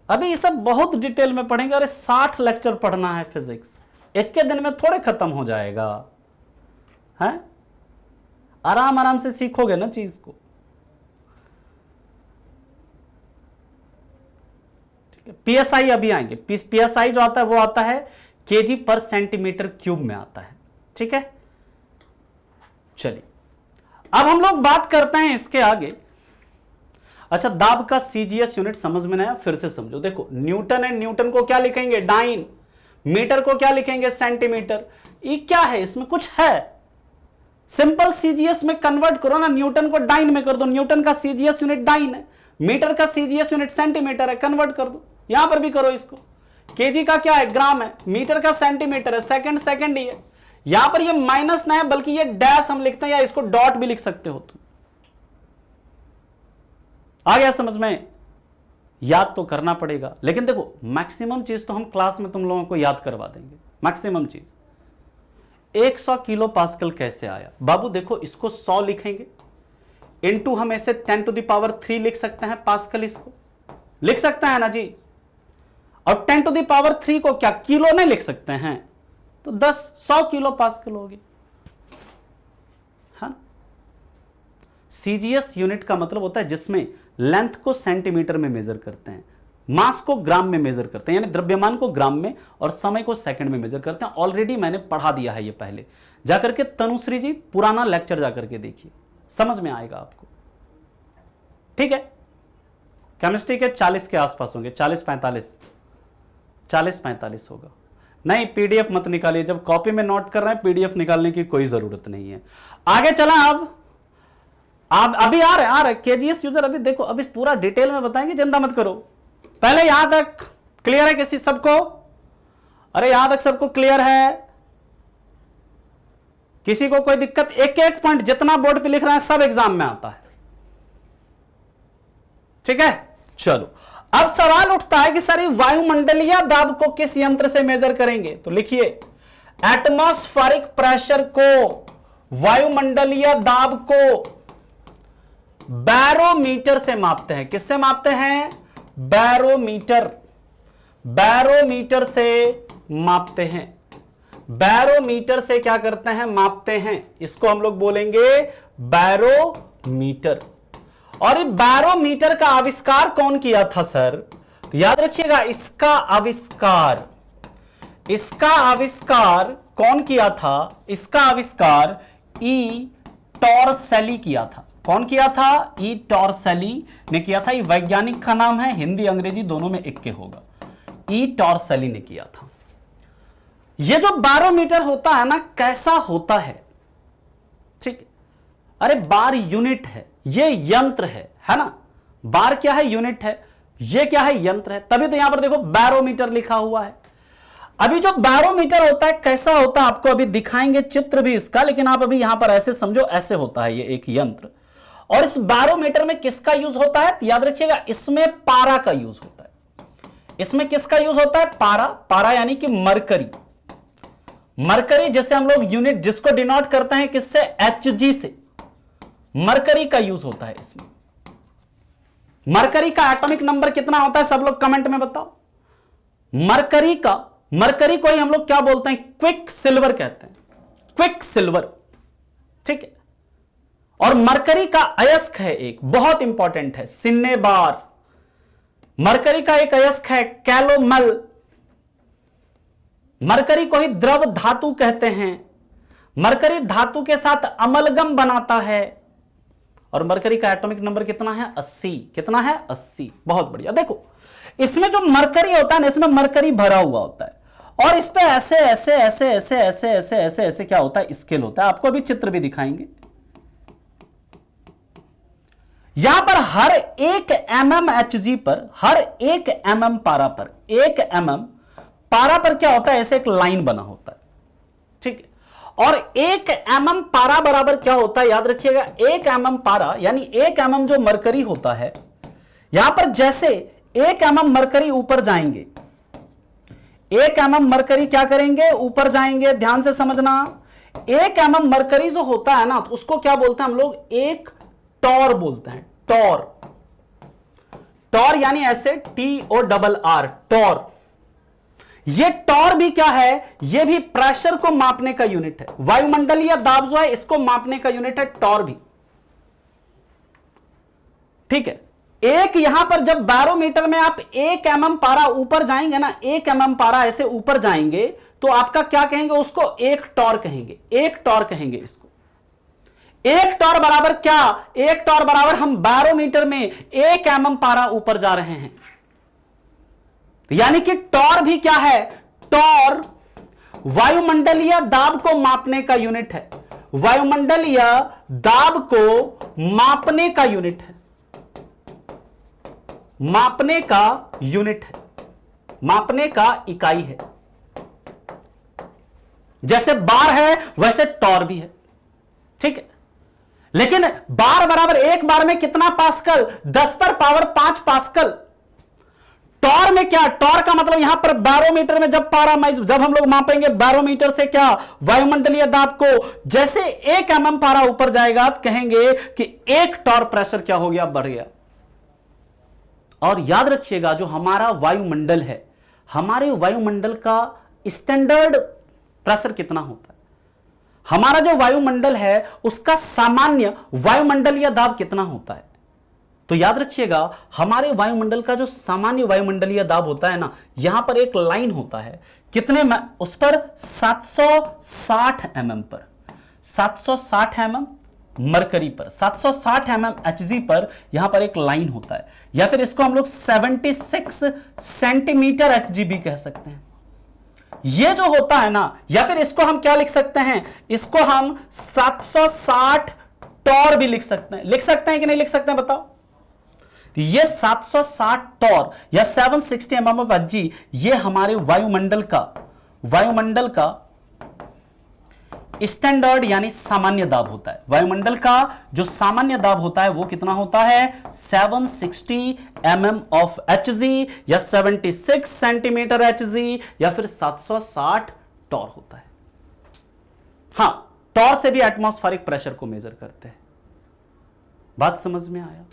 S1: अभी ये सब बहुत डिटेल में पढ़ेंगे। अरे 60 लेक्चर पढ़ना है फिजिक्स, एक के दिन में थोड़े खत्म हो जाएगा है? आराम आराम से सीखोगे ना चीज को। पीएसआई अभी आएंगे, पीएसआई जो आता है वो आता है केजी पर सेंटीमीटर क्यूब में आता है। ठीक है, चलिए अब हम लोग बात करते हैं इसके आगे। अच्छा, दाब का सीजीएस यूनिट समझ में नहीं आया, फिर से समझो। देखो, न्यूटन है, न्यूटन को क्या लिखेंगे? डाइन। मीटर को क्या लिखेंगे? सेंटीमीटर। ये क्या है? इसमें कुछ है? सिंपल सीजीएस में कन्वर्ट करो ना, न्यूटन को डाइन में कर दो। न्यूटन का सीजीएस यूनिट डाइन है, मीटर का सीजीएस यूनिट सेंटीमीटर है, कन्वर्ट कर दो। यहां पर भी करो इसको। केजी का क्या है? ग्राम है। मीटर का सेंटीमीटर है। सेकंड सेकंड ही है। यहां पर ये माइनस ना है, बल्कि ये डैश हम लिखते हैं, या इसको डॉट भी लिख सकते हो तुम। आ गया समझ में? याद तो करना पड़ेगा, लेकिन देखो मैक्सिमम चीज तो हम क्लास में तुम लोगों को याद करवा देंगे। मैक्सिमम चीज 100 किलो पास्कल कैसे आया? बाबू देखो, इसको 100 लिखेंगे, इनटू हम ऐसे 10 टू द पावर 3 लिख सकते हैं पास्कल, इसको लिख सकते हैं ना जी। और 10 टू द पावर 3 को क्या किलो नहीं लिख सकते हैं? तो 100 किलो पास्कल होगी, है ना। सीजीएस यूनिट का मतलब होता है जिसमें लेंथ को सेंटीमीटर में मेजर करते हैं, मास को ग्राम में मेजर करते हैं, यानी द्रव्यमान को ग्राम में, और समय को सेकंड में मेजर करते हैं। ऑलरेडी मैंने पढ़ा दिया है ये पहले, जाकर के तनुश्री जी पुराना लेक्चर जाकर के देखिए, समझ में आएगा आपको। ठीक है, केमिस्ट्री के 40 के आसपास होंगे, 40-45 होगा। नहीं, पीडीएफ मत निकालिए, जब कॉपी में नोट कर रहे हैं पीडीएफ निकालने की कोई जरूरत नहीं है। आगे चला, अब आप अभी आ रहे केजीएस यूजर, अभी देखो, अभी पूरा डिटेल में बताएंगे, चिंता मत करो। पहले यहां तक क्लियर है किसी सबको? अरे यहां तक सबको क्लियर है? किसी को कोई दिक्कत? एक एक पॉइंट जितना बोर्ड पे लिख रहे हैं सब एग्जाम में आता है, ठीक है। चलो, अब सवाल उठता है कि सर वायुमंडलीय दाब को किस यंत्र से मेजर करेंगे? तो लिखिए, एटमॉस्फेरिक प्रेशर को, वायुमंडलीय दाब को बैरोमीटर से मापते हैं। किससे मापते हैं? बैरोमीटर। बैरोमीटर से मापते हैं। बैरोमीटर से क्या करते हैं? मापते हैं। इसको हम लोग बोलेंगे बैरोमीटर। और ये बैरोमीटर का आविष्कार कौन किया था सर? तो याद रखिएगा, इसका आविष्कार कौन किया था? इसका आविष्कार ई टॉरसेली किया था। कौन किया था? ई टॉरसेली ने किया था। ये वैज्ञानिक का नाम है, हिंदी अंग्रेजी दोनों में एक के होगा। ई टॉरसेली ने किया था। ये जो बैरोमीटर होता है ना, कैसा होता है? ठीक है, अरे बार यूनिट है, ये यंत्र है ना। बार क्या है? यूनिट है। ये क्या है? यंत्र है। तभी तो यहां पर देखो बैरोमीटर लिखा हुआ है। अभी जो बैरोमीटर होता है कैसा होता है आपको अभी दिखाएंगे, चित्र भी इसका, लेकिन आप अभी यहां पर ऐसे समझो, ऐसे होता है ये एक यंत्र। और इस बैरोमीटर में किसका यूज होता है? याद रखिएगा, इसमें पारा का यूज होता है। इसमें किसका यूज होता है? पारा। पारा यानी कि मरकरी। मरकरी जैसे हम लोग यूनिट जिसको डिनोट करते हैं किससे? Hg से। मरकरी का यूज होता है इसमें। मरकरी का एटॉमिक नंबर कितना होता है? सब लोग कमेंट में बताओ। मरकरी को ही हम लोग क्या बोलते हैं? क्विक सिल्वर कहते हैं। क्विक सिल्वर, ठीक है। और मरकरी का अयस्क है एक, बहुत इंपॉर्टेंट है, सिन्नेबार। मरकरी का एक अयस्क है कैलोमल। मरकरी को ही द्रव धातु कहते हैं। मरकरी धातु के साथ अमलगम बनाता है। और मरकरी का एटॉमिक नंबर कितना है? 80। कितना है? 80। बहुत बढ़िया। देखो, इसमें जो मरकरी होता है ना, इसमें मरकरी भरा हुआ होता है, और इस पे ऐसे ऐसे ऐसे ऐसे ऐसे ऐसे ऐसे ऐसे क्या होता है? स्केल होता है। आपको अभी चित्र भी दिखाएंगे। यहां पर हर 1 mm Hg पर, हर 1 mm पारा पर, 1 mm पारा पर क्या होता है? ऐसे एक लाइन बना होता है, ठीक है। और 1 mm पारा बराबर क्या होता है? याद रखिएगा, 1 mm पारा यानी 1 mm जो मरकरी होता है, यहां पर जैसे 1 mm मरकरी ऊपर जाएंगे, 1 mm मरकरी क्या करेंगे? ऊपर जाएंगे। ध्यान से समझना, 1 mm मरकरी जो होता है ना, तो उसको क्या बोलते हैं हम लोग? एक टॉर बोलते हैं। टॉर। टॉर यानी ऐसे TORR, टॉर। ये टॉर भी क्या है? ये भी प्रेशर को मापने का यूनिट है। वायुमंडलीय दाब जो है, इसको मापने का यूनिट है टॉर भी, ठीक है। एक यहां पर जब बैरोमीटर में आप 1 mm पारा ऊपर जाएंगे ना, 1 mm पारा ऐसे ऊपर जाएंगे, तो आपका क्या कहेंगे? उसको एक टॉर कहेंगे। एक टॉर कहेंगे इसको। 1 टॉर बराबर क्या, 1 टॉर बराबर हम बैरोमीटर में 1 mm पारा ऊपर जा रहे हैं, यानी कि टॉर भी क्या है, टॉर वायुमंडलीय दाब को मापने का यूनिट है, वायुमंडलीय दाब को मापने का यूनिट है, मापने का यूनिट है, मापने का इकाई है। जैसे बार है वैसे टॉर भी है, ठीक है। लेकिन बार बराबर 1 बार में कितना पास्कल, 10 पर पावर 5 पास्कल। टॉर में क्या, टॉर का मतलब यहां पर बैरोमीटर में जब हम लोग मापेंगे बैरोमीटर से क्या, वायुमंडलीय दाब को, जैसे 1 mm पारा ऊपर जाएगा तो कहेंगे कि 1 टॉर प्रेशर क्या हो गया, बढ़ गया। और याद रखिएगा जो हमारा वायुमंडल है, हमारे वायुमंडल का स्टैंडर्ड प्रेशर कितना होता है, हमारा जो वायुमंडल है उसका सामान्य वायुमंडलीय दाब कितना होता है। तो याद रखिएगा हमारे वायुमंडल का जो सामान्य वायुमंडलीय दाब होता है ना, यहां पर एक लाइन होता है, कितने में, उस पर 760 mm पर, 760 mm मरकरी पर, 760 mm Hg पर यहां पर एक लाइन होता है, या फिर इसको हम लोग 76 सेंटीमीटर Hg भी कह सकते हैं। ये जो होता है ना, या फिर इसको हम क्या लिख सकते हैं, इसको हम 760 टॉर भी लिख सकते हैं, लिख सकते हैं कि नहीं लिख सकते हैं बताओ। ये 760 टॉर या 760 mm of Hg, ये हमारे वायुमंडल का स्टैंडर्ड यानी सामान्य दाब होता है। वायुमंडल का जो सामान्य दाब होता है वो कितना होता है, 760 mm of Hg या 76 सेंटीमीटर Hg या फिर 760 टॉर होता है। हां, टॉर से भी एटमॉस्फेरिक प्रेशर को मेजर करते हैं। बात समझ में आया?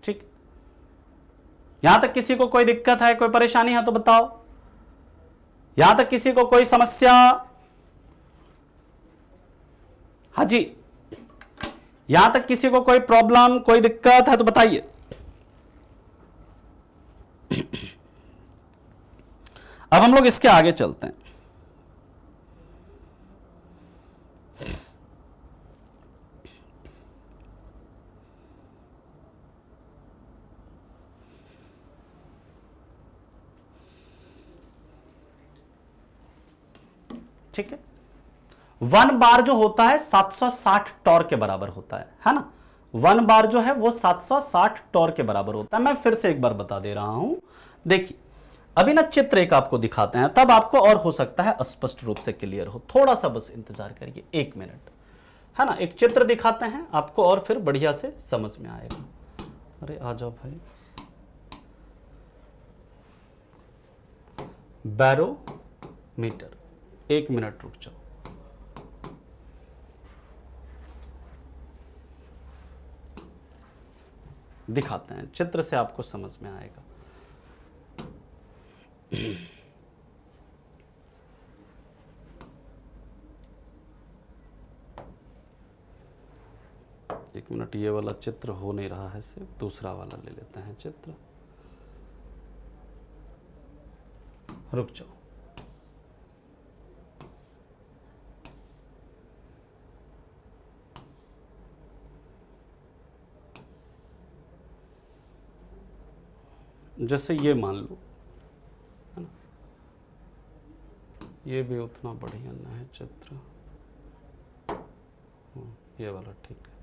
S1: ठीक, यहां तक किसी को कोई दिक्कत है, कोई परेशानी है तो बताओ। यहां तक किसी को कोई समस्या? हाँ जी, यहां तक किसी को कोई प्रॉब्लम, कोई दिक्कत है तो बताइए। अब हम लोग इसके आगे चलते हैं। ठीक है, 1 बार जो होता है 760 टॉर के बराबर होता है ना। 1 बार जो है वो 760 टॉर के बराबर होता है। मैं फिर से एक बार बता दे रहा हूं, देखिए अभी ना चित्र एक आपको दिखाते हैं, तब आपको और हो सकता है स्पष्ट रूप से क्लियर हो। थोड़ा सा बस इंतजार करिए 1 मिनट, है ना। एक चित्र दिखाते हैं आपको और फिर बढ़िया से समझ में आएगा। अरे आ जाओ भाई, बैरोमीटर, 1 मिनट रुक जाओ। दिखाते हैं, चित्र से आपको समझ में आएगा। एक मिनट, ये वाला चित्र हो नहीं रहा है, सिर्फ दूसरा वाला ले लेते हैं चित्र। रुक जाओ। जैसे ये मान लो, है ना, ये भी उतना बढ़िया ना है चित्र, ये वाला ठीक है।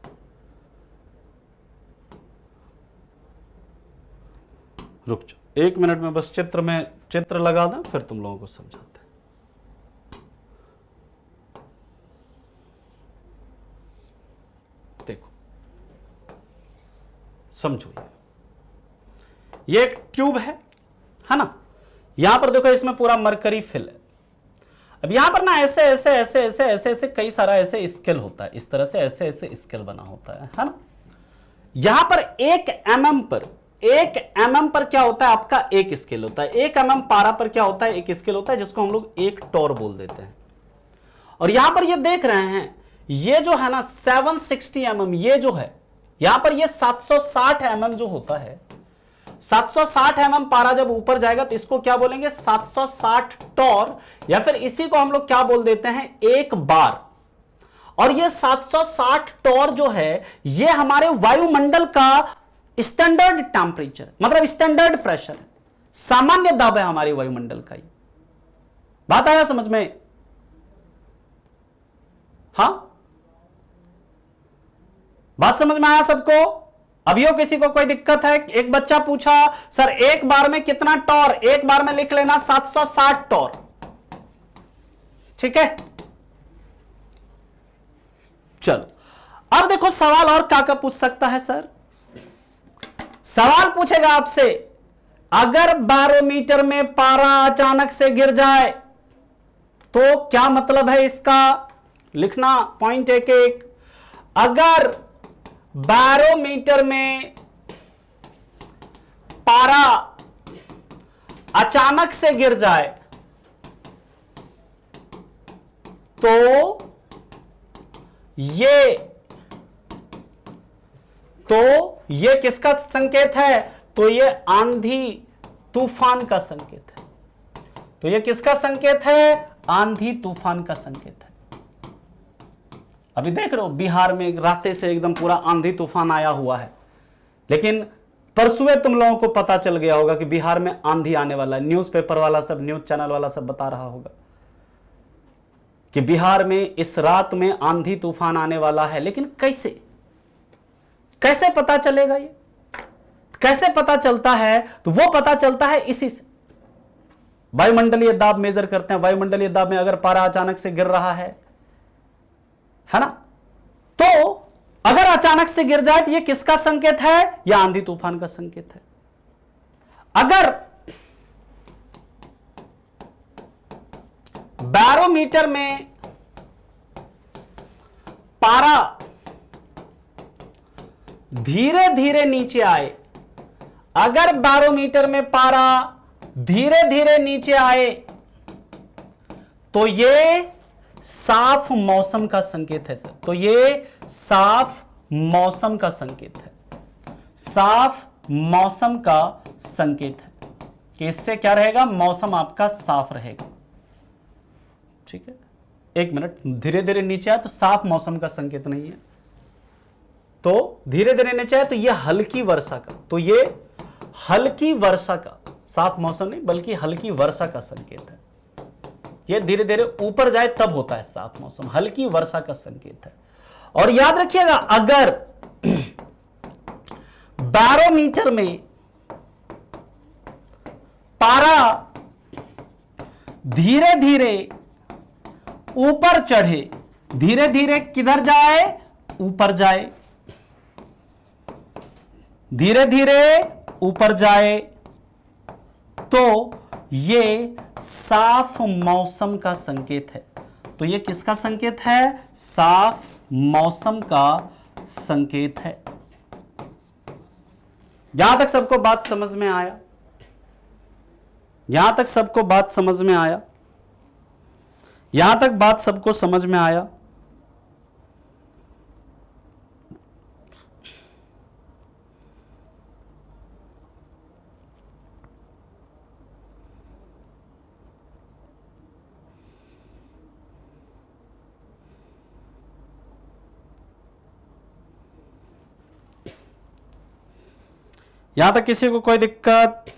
S1: रुक जाओ 1 मिनट में, बस चित्र लगा दें, फिर तुम लोगों को समझाते हैं। देखो समझो, ये एक ट्यूब है ना। यहां पर देखो इसमें पूरा मरकरी फिल है। अब यहां पर ना ऐसे ऐसे ऐसे ऐसे ऐसे ऐसे कई सारा ऐसे स्केल होता है, इस तरह से ऐसे ऐसे स्केल बना होता है ना। यहां पर 1 mm पर क्या होता है, आपका एक स्केल होता है। 1 mm पारा पर क्या होता है, एक स्केल होता है, जिसको हम लोग 1 टॉर बोल देते हैं। और यहां पर ये देख रहे हैं, ये जो है ना 760 mm, ये जो है यहां पर ये 760 mm जो होता है, 760 mm पारा जब ऊपर जाएगा तो इसको क्या बोलेंगे, 760 टॉर, या फिर इसी को हम लोग क्या बोल देते हैं, एक बार। और ये 760 टॉर जो है ये हमारे वायुमंडल का स्टैंडर्ड टेम्परेचर, मतलब स्टैंडर्ड प्रेशर है, सामान्य दाब है हमारे वायुमंडल का। ये बात आया समझ में? हां, बात समझ में आया सबको? अभी हो किसी को कोई दिक्कत है? एक बच्चा पूछा सर एक बार में कितना टॉर, एक बार में लिख लेना 760 टॉर, ठीक है। चलो अब देखो सवाल और क्या पूछ सकता है सर। सवाल पूछेगा आपसे, अगर बैरोमीटर में पारा अचानक से गिर जाए तो क्या मतलब है इसका, लिखना पॉइंट एक एक। अगर बैरोमीटर में पारा अचानक से गिर जाए तो ये किसका संकेत है, तो ये आंधी तूफान का संकेत है। तो ये किसका संकेत है, आंधी तूफान का संकेत है। अभी देख रहे हो बिहार में रात से एकदम पूरा आंधी तूफान आया हुआ है, लेकिन परसों तुम लोगों को पता चल गया होगा कि बिहार में आंधी आने वाला है। न्यूज़पेपर वाला सब, न्यूज चैनल वाला सब बता रहा होगा कि बिहार में इस रात में आंधी तूफान आने वाला है। लेकिन कैसे पता चलेगा, ये कैसे पता चलता है, तो वो पता चलता है इसी से। वायुमंडलीय दाब मेजर करते हैं, वायुमंडलीय दाब में अगर पारा अचानक से गिर रहा है ना, तो अगर अचानक से गिर जाए तो ये किसका संकेत है, यह आंधी तूफान का संकेत है। अगर बैरोमीटर में पारा धीरे धीरे नीचे आए, अगर बैरोमीटर में पारा धीरे धीरे नीचे आए तो ये साफ मौसम का संकेत है सर। तो ये साफ मौसम का संकेत है, साफ मौसम का संकेत है कि इससे क्या रहेगा, मौसम आपका साफ रहेगा। ठीक है, एक मिनट, धीरे धीरे नीचे आए तो साफ मौसम का संकेत नहीं है, तो धीरे धीरे नीचे आए तो ये हल्की वर्षा का, तो ये हल्की वर्षा का, साफ मौसम नहीं बल्कि हल्की वर्षा का संकेत है। ये धीरे धीरे ऊपर जाए तब होता है साफ मौसम, हल्की वर्षा का संकेत है। और याद रखिएगा, अगर बैरोमीटर में पारा धीरे धीरे ऊपर चढ़े, धीरे धीरे किधर जाए, ऊपर जाए, धीरे धीरे ऊपर जाए, तो ये साफ मौसम का संकेत है। तो ये किसका संकेत है, साफ मौसम का संकेत है। यहां तक सबको बात समझ में आया? यहां तक सबको बात समझ में आया? यहां तक बात सबको समझ में आया? यहां तक किसी को कोई दिक्कत?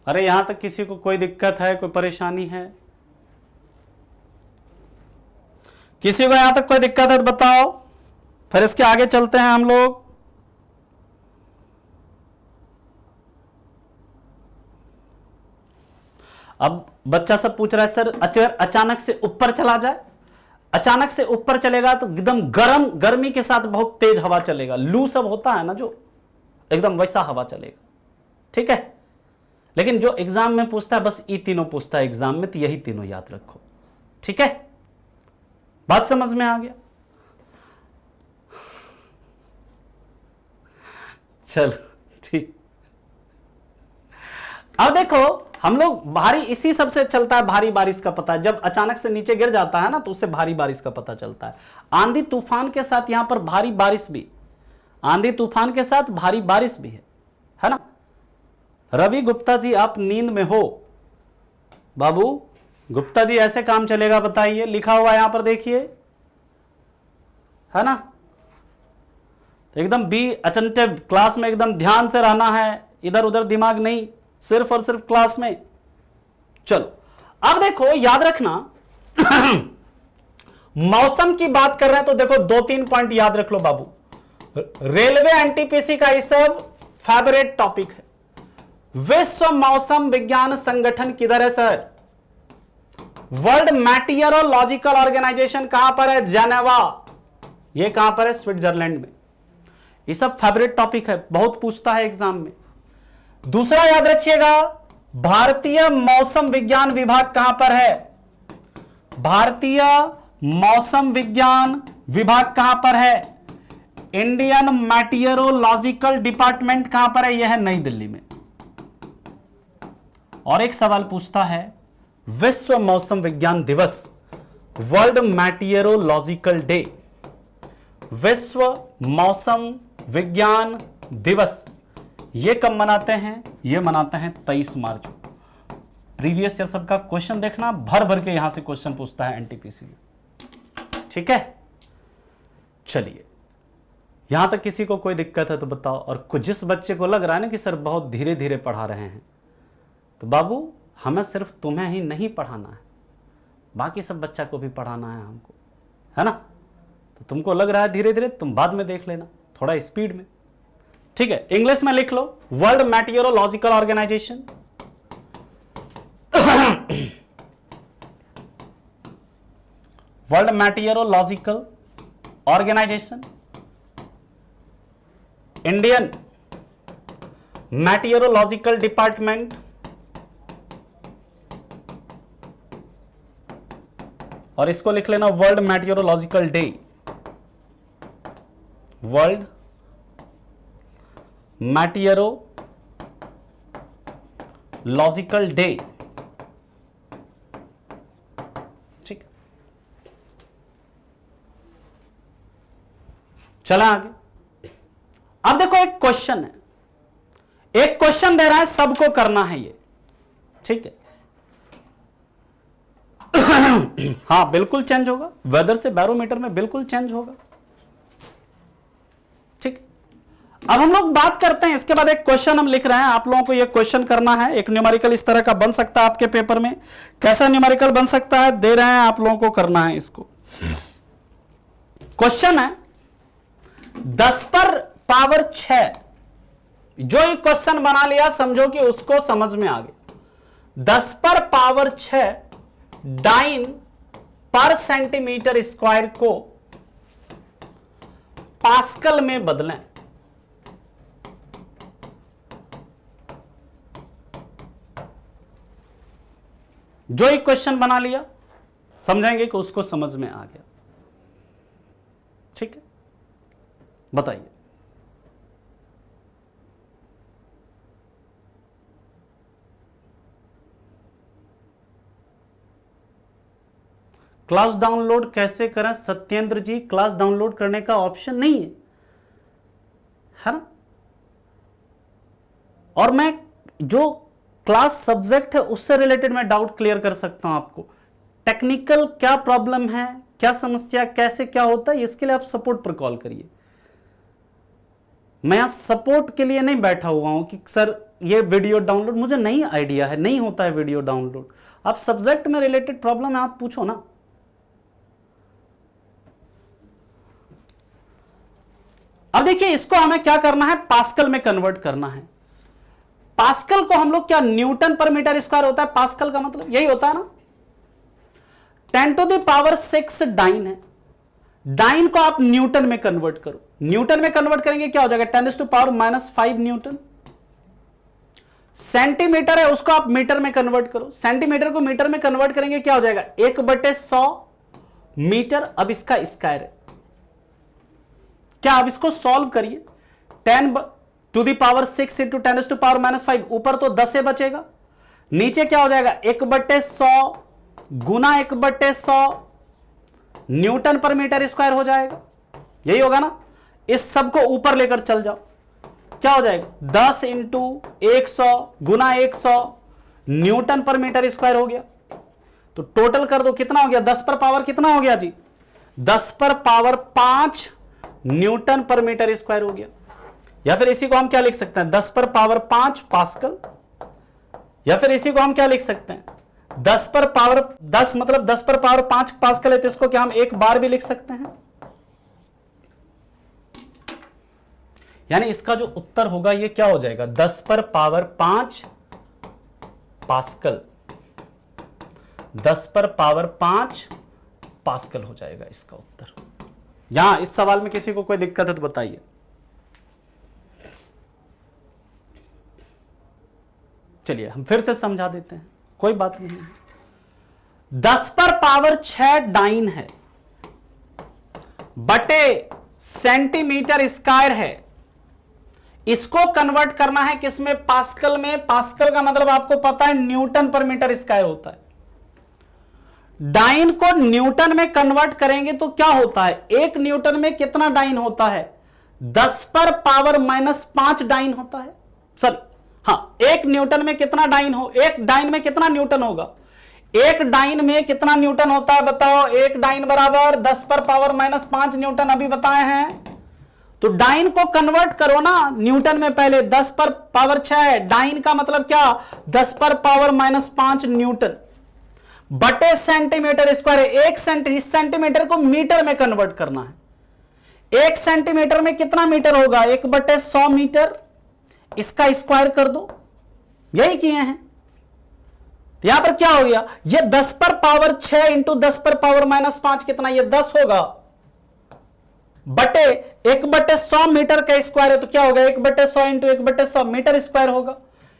S1: अरे यहां तक किसी को कोई दिक्कत है, कोई परेशानी है? किसी को यहां तक कोई दिक्कत है तो बताओ, फिर इसके आगे चलते हैं हम लोग। अब बच्चा सब पूछ रहा है सर अगर अचानक से ऊपर चला जाए, अचानक से ऊपर चलेगा तो एकदम गर्मी के साथ बहुत तेज हवा चलेगा, लू सब होता है ना जो, एकदम वैसा हवा चलेगा। ठीक है, लेकिन जो एग्जाम में पूछता है बस ये तीनों पूछता है एग्जाम में, तो यही तीनों याद रखो। ठीक है, बात समझ में आ गया? चलो ठीक। अब देखो हम लोग भारी, इसी सबसे चलता है भारी बारिश का पता। जब अचानक से नीचे गिर जाता है ना तो उससे भारी बारिश का पता चलता है। आंधी तूफान के साथ यहां पर भारी बारिश भी, आंधी तूफान के साथ भारी बारिश भी है ना। रवि गुप्ता जी आप नींद में हो। बाबू गुप्ता जी ऐसे काम चलेगा बताइए, लिखा हुआ यहां पर देखिए, है ना। एकदम बी अटेंटिव, क्लास में एकदम ध्यान से रहना है, इधर उधर दिमाग नहीं, सिर्फ और सिर्फ क्लास में। चलो अब देखो, याद रखना मौसम की बात कर रहे हैं तो देखो 2-3 पॉइंट याद रख लो बाबू। रेलवे एनटीपीसी का ये सब फेवरेट टॉपिक है। विश्व मौसम विज्ञान संगठन किधर है सर? वर्ल्ड मेटीरियोलॉजिकल ऑर्गेनाइजेशन कहां पर है? जेनेवा। ये कहां पर है? स्विट्जरलैंड में। ये सब फेवरेट टॉपिक है, बहुत पूछता है एग्जाम में। दूसरा याद रखिएगा, भारतीय मौसम विज्ञान विभाग कहां पर है? भारतीय मौसम विज्ञान विभाग कहां पर है? इंडियन मेटीरियोलॉजिकल डिपार्टमेंट कहां पर है? यह है नई दिल्ली में। और एक सवाल पूछता है, विश्व मौसम विज्ञान दिवस, वर्ल्ड मेटीरियोलॉजिकल डे, विश्व मौसम विज्ञान दिवस, ये कब मनाते हैं? ये मनाते हैं 23 मार्च को। प्रीवियस ईयर सबका क्वेश्चन देखना, भर भर के यहां से क्वेश्चन पूछता है एनटीपीसी में, ठीक है। चलिए, यहां तक किसी को कोई दिक्कत है तो बताओ। और जिस बच्चे को लग रहा है ना कि सर बहुत धीरे धीरे पढ़ा रहे हैं, तो बाबू हमें सिर्फ तुम्हें ही नहीं पढ़ाना है, बाकी सब बच्चा को भी पढ़ाना है हमको, है ना। तो तुमको लग रहा है धीरे धीरे, तुम बाद में देख लेना थोड़ा स्पीड में, ठीक है। इंग्लिश में लिख लो, world meteorological organisation, world meteorological organisation, Indian meteorological department, और इसको लिख लेना world meteorological day, world meteorological day, ठीक। चला आगे। अब देखो एक क्वेश्चन है, एक क्वेश्चन दे रहा है, सबको करना है ये, ठीक है। हाँ बिल्कुल चेंज होगा, वेदर से बैरोमीटर में बिल्कुल चेंज होगा, ठीक। अब हम लोग बात करते हैं, इसके बाद एक क्वेश्चन हम लिख रहे हैं, आप लोगों को ये क्वेश्चन करना है। एक न्यूमेरिकल इस तरह का बन सकता है आपके पेपर में। कैसा न्यूमेरिकल बन सकता है दे रहे हैं, आप लोगों को करना है इसको। क्वेश्चन है 10 पर पावर 6, जो ये क्वेश्चन बना लिया समझो कि उसको समझ में आ गया। 10 पर पावर 6 डाइन पर सेंटीमीटर स्क्वायर को पास्कल में बदलें। जो एक क्वेश्चन बना लिया समझेंगे कि उसको समझ में आ गया, ठीक है। बताइए, क्लास डाउनलोड कैसे करें? सत्येंद्र जी, क्लास डाउनलोड करने का ऑप्शन नहीं है ना। और मैं जो क्लास सब्जेक्ट है उससे रिलेटेड मैं डाउट क्लियर कर सकता हूं आपको। टेक्निकल क्या प्रॉब्लम है, क्या समस्या, कैसे क्या होता है, इसके लिए आप सपोर्ट पर कॉल करिए। मैं यहां सपोर्ट के लिए नहीं बैठा हुआ हूं कि सर ये वीडियो डाउनलोड, मुझे नहीं आइडिया है, नहीं होता है वीडियो डाउनलोड। आप सब्जेक्ट में रिलेटेड प्रॉब्लम है आप पूछो ना। अब देखिए, इसको हमें क्या करना है, पास्कल में कन्वर्ट करना है। पास्कल को हम लोग क्या, न्यूटन पर मीटर स्क्वायर होता है पास्कल का मतलब, यही होता है ना। 10⁻6 डाइन है, डाइन को आप न्यूटन में कन्वर्ट करो। न्यूटन में कन्वर्ट करेंगे क्या हो जाएगा, 10⁻⁻5 न्यूटन। सेंटीमीटर है, उसको आप मीटर में कन्वर्ट करो। सेंटीमीटर को मीटर में कन्वर्ट करेंगे क्या हो जाएगा, 1/100 मीटर। अब इसका स्क्वायर है क्या, अब इसको सॉल्व करिए। 10⁻6 इंटू 10⁻⁻5, ऊपर तो 10 से बचेगा, नीचे क्या हो जाएगा 1/100 गुना 1/100 न्यूटन पर मीटर स्क्वायर हो जाएगा, यही होगा ना। इस सब को ऊपर लेकर चल जाओ, क्या हो जाएगा 10 इंटू 100 गुना 100 न्यूटन पर मीटर स्क्वायर हो गया। तो टोटल कर दो कितना हो गया, 10 पर पावर कितना हो गया जी, 10 पर पावर 5 न्यूटन पर मीटर स्क्वायर हो गया। या फिर इसी को हम क्या लिख सकते हैं, 10 पर पावर 5 पास्कल, या फिर इसी को हम क्या लिख सकते हैं 10 पर पावर 10 मतलब 10 पर पावर 5 पास्कल है, तो इसको क्या हम एक बार भी लिख सकते हैं। यानी इसका जो उत्तर होगा ये क्या हो जाएगा, 10 पर पावर 5 पास्कल, 10 पर पावर 5 पास्कल हो जाएगा इसका उत्तर। यहां इस सवाल में किसी को कोई दिक्कत है तो बताइए। चलिए हम फिर से समझा देते हैं, कोई बात नहीं। 10 पर पावर 6 डाइन है बटे सेंटीमीटर स्क्वायर है, इसको कन्वर्ट करना है किसमें, पास्कल में। पास्कल का मतलब आपको पता है न्यूटन पर मीटर स्क्वायर होता है। डाइन को न्यूटन में कन्वर्ट करेंगे तो क्या होता है, एक न्यूटन में कितना डाइन होता है, 10 पर पावर -5 डाइन होता है। सर हाँ, एक न्यूटन में कितना डाइन हो, एक डाइन में कितना न्यूटन होगा, एक डाइन में कितना न्यूटन होता है बताओ, एक डाइन बराबर 10 पर पावर -5 न्यूटन अभी बताए हैं। तो डाइन को कन्वर्ट करो ना न्यूटन में, पहले 10 पर पावर 6 डाइन का मतलब क्या, 10 पर पावर -5 न्यूटन बटे सेंटीमीटर स्क्वायर है। इस सेंटीमीटर को मीटर में कन्वर्ट करना है। 1 सेंटीमीटर में कितना मीटर होगा, 1/100 मीटर, इसका स्क्वायर कर दो, यही किए हैं। तो यहां पर क्या हो गया, ये 10 पर पावर 6 इंटू 10 पर पावर -5 कितना, ये 10 होगा बटे 1/100 मीटर का स्क्वायर है, तो क्या होगा 1/100 इंटू 1/100 मीटर स्क्वायर होगा।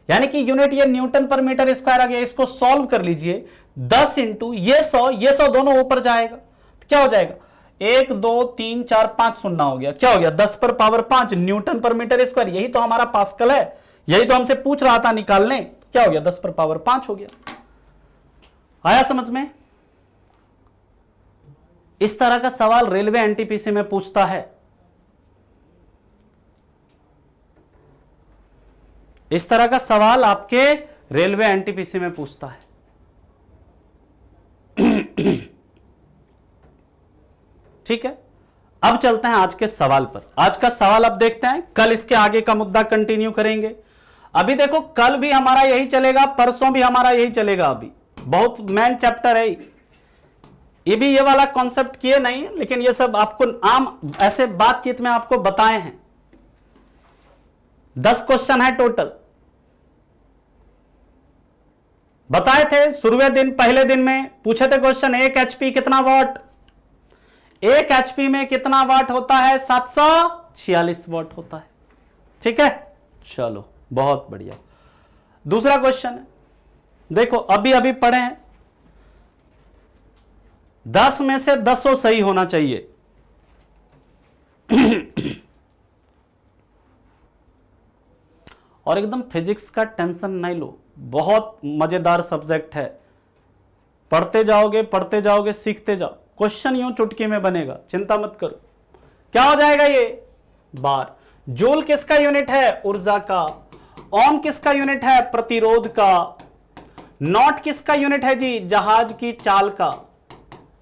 S1: यानी कि यूनिट ये न्यूटन पर मीटर स्क्वायर आ गया। इसको सॉल्व कर लीजिए, 10 इंटू ये 100 दोनों ऊपर जाएगा, तो क्या हो जाएगा 1 2 3 4 5 शून्य हो गया, क्या हो गया 10 पर पावर 5 न्यूटन पर मीटर स्क्वायर। यही तो हमारा पास्कल है, यही तो हमसे पूछ रहा था निकालने, क्या हो गया 10 पर पावर 5 हो गया। आया समझ में। इस तरह का सवाल रेलवे एनटीपीसी में पूछता है। इस तरह का सवाल आपके रेलवे एनटीपीसी में पूछता है। ठीक है, अब चलते हैं आज के सवाल पर। आज का सवाल अब देखते हैं, कल इसके आगे का मुद्दा कंटिन्यू करेंगे। अभी देखो कल भी हमारा यही चलेगा, परसों भी हमारा यही चलेगा। अभी बहुत मेन चैप्टर है ये वाला कॉन्सेप्ट किए नहीं, लेकिन ये सब आपको आम ऐसे बातचीत में आपको बताए हैं। 10 क्वेश्चन है टोटल, बताए थे शुरुआत दिन, पहले दिन में पूछे थे क्वेश्चन, 1 HP कितना वाट, 1 HP में कितना वाट होता है, 746 वाट होता है। ठीक है, चलो बहुत बढ़िया। दूसरा क्वेश्चन है, देखो अभी पढ़े हैं, 10 में से 10 सही होना चाहिए। और एकदम फिजिक्स का टेंशन नहीं लो, बहुत मजेदार सब्जेक्ट है। पढ़ते जाओगे सीखते जाओ, क्वेश्चन यूं चुटकी में बनेगा, चिंता मत करो। क्या हो जाएगा ये बार। जूल किसका यूनिट है, ऊर्जा का। ओम किसका यूनिट है, प्रतिरोध का। नॉट किसका यूनिट है जी, जहाज की चाल का,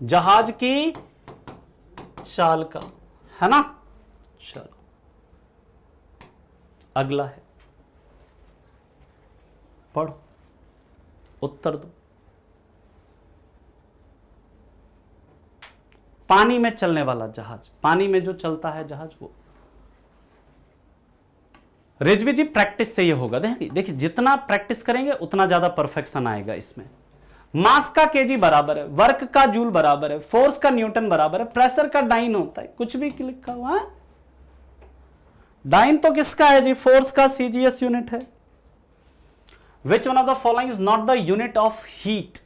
S1: जहाज की चाल का, है ना। चलो अगला है, पढ़ो उत्तर दो। पानी में चलने वाला जहाज, पानी में जो चलता है जहाज वो। रिजवी जी प्रैक्टिस से ये होगा, देखिए जितना प्रैक्टिस करेंगे उतना ज्यादा परफेक्शन आएगा इसमें। मास का केजी बराबर है, वर्क का जूल बराबर है, फोर्स का न्यूटन बराबर है, प्रेशर का डाइन होता है, कुछ भी लिखा हुआ है। डाइन तो किसका है जी, फोर्स का सीजीएस यूनिट है। Which one of the following is not the unit of heat,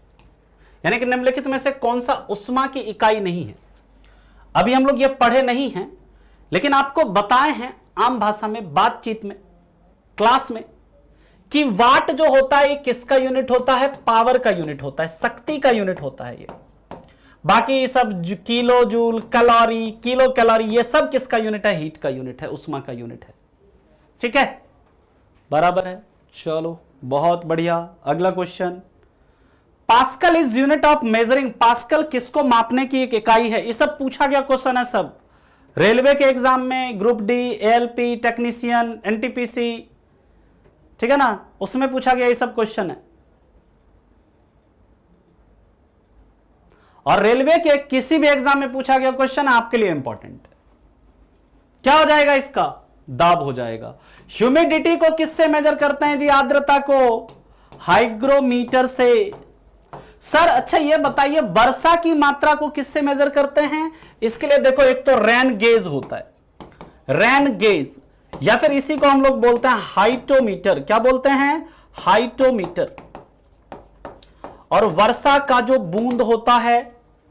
S1: यानी कि निम्नलिखित में से कौन सा उष्मा की इकाई नहीं है। अभी हम लोग ये पढ़े नहीं हैं, लेकिन आपको बताए हैं आम भाषा में, बातचीत में, क्लास में, कि वाट जो होता है ये किसका यूनिट होता है, पावर का यूनिट होता है, शक्ति का यूनिट होता है ये। बाकी सब kilo joule, calorie, kilo calorie, ये सब किसका यूनिट है? हीट का यूनिट है, उष्मा का यूनिट है। ठीक है, बराबर है। चलो बहुत बढ़िया। अगला question, pascal is unit of measuring. Pascal किसको मापने की एक इकाई है? ये सब पूछा गया क्वेश्चन है, सब रेलवे के एग्जाम में, group D, ALP, technician, NTPC, ठीक है ना, उसमें पूछा गया ये सब क्वेश्चन है। और रेलवे के किसी भी एग्जाम में पूछा गया क्वेश्चन आपके लिए इंपॉर्टेंट है। क्या हो जाएगा इसका? दाब हो जाएगा। ह्यूमिडिटी को किससे मेजर करते हैं जी? आर्द्रता को हाइग्रोमीटर से। सर अच्छा ये बताइए, वर्षा की मात्रा को किससे मेजर करते हैं? इसके लिए देखो, एक तो रेन गेज होता है, रेन गेज, या फिर इसी को हम लोग बोलते हैं हाइटोमीटर। क्या बोलते हैं? हाइटोमीटर। और वर्षा का जो बूंद होता है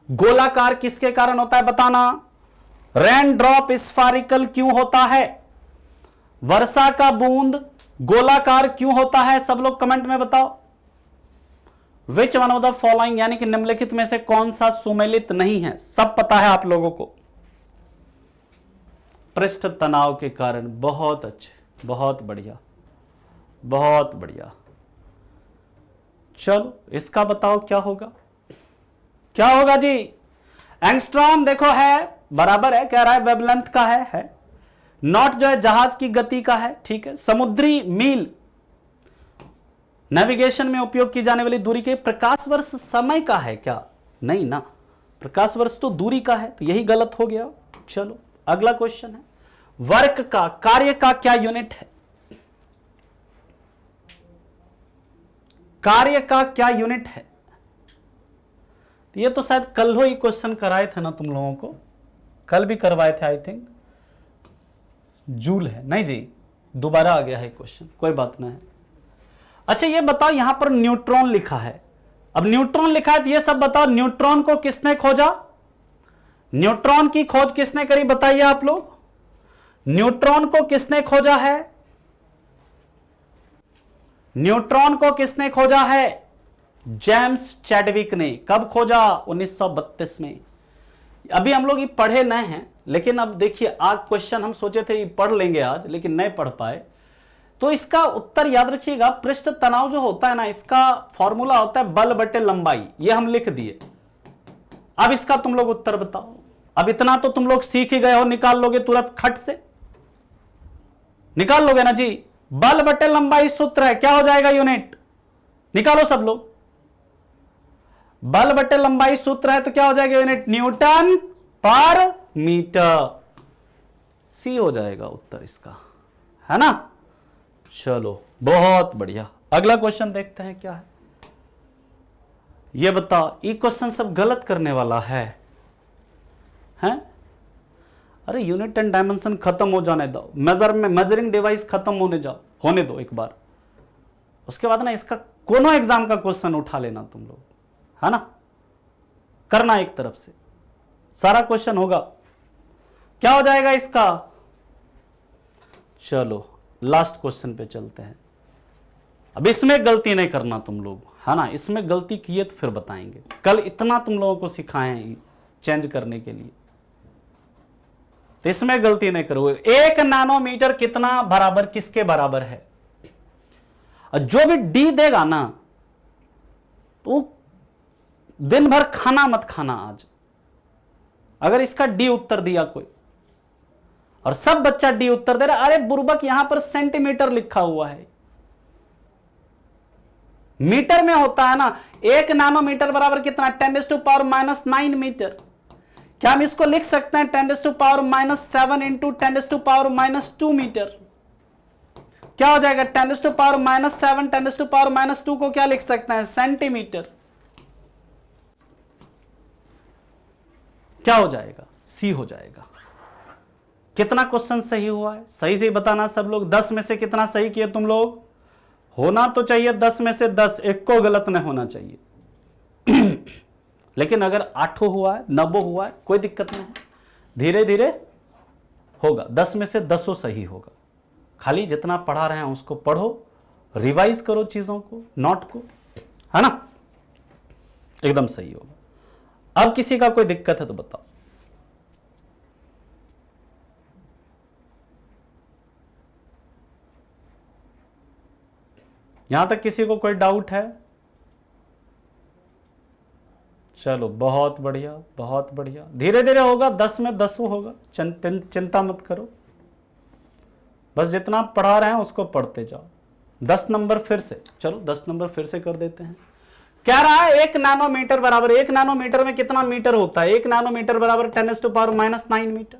S1: गोलाकार, किसके कारण होता है बताना? रेन ड्रॉप स्फेरिकल क्यों होता है? वर्षा का बूंद गोलाकार क्यों होता है? सब लोग कमेंट में बताओ। Which one of the following, यानी कि निम्नलिखित में से कौन सा सुमेलित नहीं है? सब पता है आप लोगों को। पृष्ठ तनाव के कारण। बहुत अच्छे, बहुत बढ़िया, बहुत बढ़िया। चलो इसका बताओ क्या होगा? क्या होगा जी? एंगस्ट्रॉम देखो है, बराबर है, कह रहा है वेवलेंथ का है। नॉट जो है जहाज की गति का है, ठीक है। समुद्री मील नेविगेशन में उपयोग की जाने वाली दूरी के। प्रकाश वर्ष समय का है क्या? नहीं ना, प्रकाश वर्ष तो दूरी का है, तो यही गलत हो गया। चलो अगला क्वेश्चन है, वर्क का, कार्य का क्या यूनिट है? कार्य का क्या यूनिट है? ये तो शायद कल ही क्वेश्चन कराए थे ना तुम लोगों को, कल भी करवाए थे आई थिंक। जूल है नहीं जी, दोबारा आ गया है क्वेश्चन, कोई बात नहीं है। अच्छा ये बताओ, यहां पर न्यूट्रॉन लिखा है। अब न्यूट्रॉन लिखा है तो ये सब बताओ, न्यूट्रॉन को किसने खोजा? न्यूट्रॉन की खोज किसने करी बताइए आप लोग? न्यूट्रॉन को किसने खोजा है? न्यूट्रॉन को किसने खोजा है? जेम्स चैडविक ने। कब खोजा? 1932 में। अभी हम लोग ये पढ़े नहीं हैं, लेकिन अब देखिए आज क्वेश्चन हम सोचे थे ये पढ़ लेंगे आज, लेकिन नहीं पढ़ पाए। तो इसका उत्तर याद रखिएगा, पृष्ठ तनाव जो होता है ना, इसका फॉर्मूला होता है बल बटे लंबाई। ये हम लिख दिए। अब इसका तुम लोग उत्तर बताओ। अब इतना तो तुम लोग सीख ही गए हो, निकाल लोगे तुरंत खट से, निकाल लोगे ना जी। बल बटे लंबाई सूत्र है, क्या हो जाएगा यूनिट? निकालो सब लोग। बल बटे लंबाई सूत्र है तो क्या हो जाएगा यूनिट? न्यूटन पर मीटर। सी हो जाएगा उत्तर इसका, है ना। चलो बहुत बढ़िया। अगला क्वेश्चन देखते हैं क्या है। ये बताओ, ये क्वेश्चन सब गलत करने वाला है, हैं? अरे यूनिट एंड डायमेंशन खत्म हो जाने दो, मेजरिंग डिवाइस खत्म होने दो एक बार, उसके बाद ना इसका कोनो एग्जाम का क्वेश्चन उठा लेना तुम लोग, है ना। करना एक तरफ से सारा क्वेश्चन होगा। क्या हो जाएगा इसका? चलो लास्ट क्वेश्चन पे चलते हैं। अब इसमें गलती नहीं करना तुम लोग, है ना। इसमें गलती किए तो फिर बताएंगे। कल इतना तुम लोगों को सिखाए हैं चेंज करने के लिए, तो इसमें गलती नहीं करोगे। 1 नैनोमीटर कितना बराबर, किसके बराबर है? जो भी डी देगा ना, तो दिन भर खाना मत खाना आज। अगर इसका डी उत्तर दिया कोई, और सब बच्चा डी उत्तर दे रहा, अरे बुर्बक यहां पर सेंटीमीटर लिखा हुआ है, मीटर में होता है ना। 1 नैनोमीटर बराबर कितना? 10⁻⁻9 मीटर। क्या हम इसको लिख सकते हैं 10⁻⁻7 इंटू 10⁻⁻2 मीटर? क्या हो जाएगा? 10⁻⁻7 10⁻⁻2 को क्या लिख सकते हैं? सेंटीमीटर। क्या हो जाएगा? सी हो जाएगा। कितना क्वेश्चन सही हुआ है? सही से बताना सब लोग। 10 में से कितना सही किए तुम लोग? होना तो चाहिए 10 में से 10, एक को गलत नहीं होना चाहिए। लेकिन अगर 8 हुआ है, 9 हुआ है, कोई दिक्कत नहीं है, धीरे धीरे होगा। 10 में से 10 सही होगा। खाली जितना पढ़ा रहे हैं उसको पढ़ो, रिवाइज करो चीजों को, नोट को, है ना, एकदम सही होगा। अब किसी का कोई दिक्कत है तो बताओ। यहां तक किसी को कोई डाउट है? चलो बहुत बढ़िया, बहुत बढ़िया, धीरे धीरे होगा, 10 में 10 होगा, चिंता मत करो, बस जितना पढ़ा रहे हैं उसको पढ़ते जाओ। 10 नंबर फिर से, चलो 10 नंबर फिर से कर देते हैं। क्या रहा है, 1 नैनोमीटर बराबर, 1 नैनोमीटर में कितना मीटर होता है? 1 नैनोमीटर बराबर 10⁻⁻9 मीटर।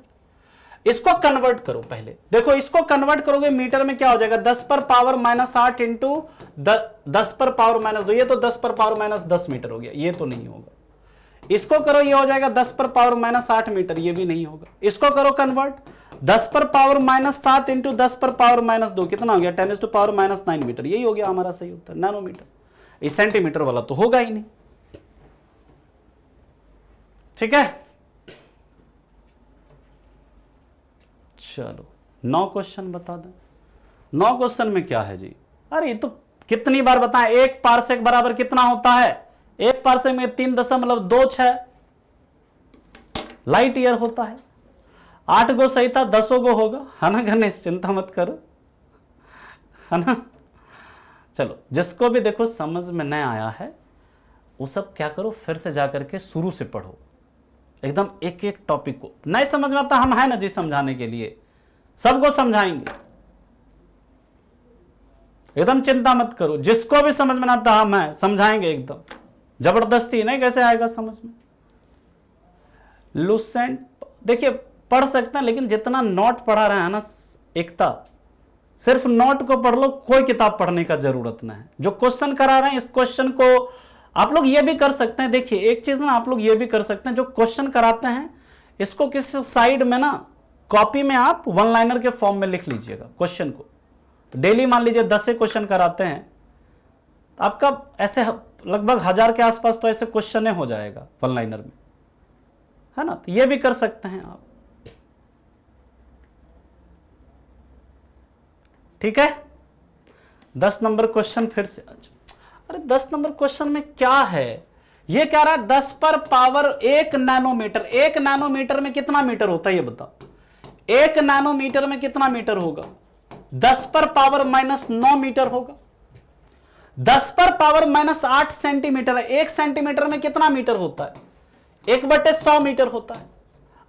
S1: इसको कन्वर्ट करो पहले, देखो इसको कन्वर्ट करोगे मीटर में क्या हो जाएगा, 10⁻⁻8 इंटू 10⁻⁻2, ये तो 10⁻⁻10 मीटर हो गया, ये तो नहीं होगा। इसको करो, ये हो जाएगा 10⁻⁻8 मीटर, ये भी नहीं होगा। इसको करो कन्वर्ट, 10⁻⁻7 इंटू 10⁻⁻2 कितना हो गया, 10⁻⁻9 मीटर, यही हो गया हमारा सही उत्तर, नैनोमीटर। इस सेंटीमीटर वाला तो होगा ही नहीं, ठीक है। चलो 9 क्वेश्चन बता दें। 9 क्वेश्चन में क्या है जी, अरे ये तो कितनी बार बताएं, 1 पारसेक बराबर कितना होता है, 1 पारसेक में 3.26 लाइट ईयर होता है। 8 गो सही था, 10 गो होगा, है ना गणेश, चिंता मत करो, है ना। चलो जिसको भी देखो समझ में नहीं आया है वो सब क्या करो, फिर से जाकर के शुरू से पढ़ो, एकदम एक एक टॉपिक को। नहीं समझ में आता, हम है ना जी समझाने के लिए, सबको समझाएंगे, एकदम चिंता मत करो। जिसको भी समझ में ना आता हम है समझाएंगे, एकदम जबरदस्ती नहीं, कैसे आएगा समझ में। लूसेंट देखिए पढ़ सकते हैं, लेकिन जितना नोट पढ़ा रहे हैं ना एकता, सिर्फ नोट को पढ़ लो, कोई किताब पढ़ने का जरूरत नहीं है। जो क्वेश्चन करा रहे हैं इस क्वेश्चन को आप लोग ये भी कर सकते हैं, देखिए एक चीज ना आप लोग ये भी कर सकते हैं, जो क्वेश्चन कराते हैं इसको किस साइड में ना कॉपी में आप 1 लाइनर के फॉर्म में लिख लीजिएगा क्वेश्चन को। डेली मान लीजिए 10 क्वेश्चन कराते हैं तो आपका ऐसे लगभग 1000 के आसपास तो ऐसे क्वेश्चन हो जाएगा 1 लाइनर में, है ना। तो ये भी कर सकते हैं आप, ठीक है। 10 नंबर क्वेश्चन फिर से, अरे 10 नंबर क्वेश्चन में क्या है, ये कह रहा है 10 पर पावर 1 नैनोमीटर। 1 नैनोमीटर में कितना मीटर होता है ये बताओ, 1 नैनोमीटर में कितना मीटर होगा, 10 पर पावर -9 मीटर होगा। 10 पर पावर -8 सेंटीमीटर है, 1 सेंटीमीटर में कितना मीटर होता है, 1/100 मीटर होता है।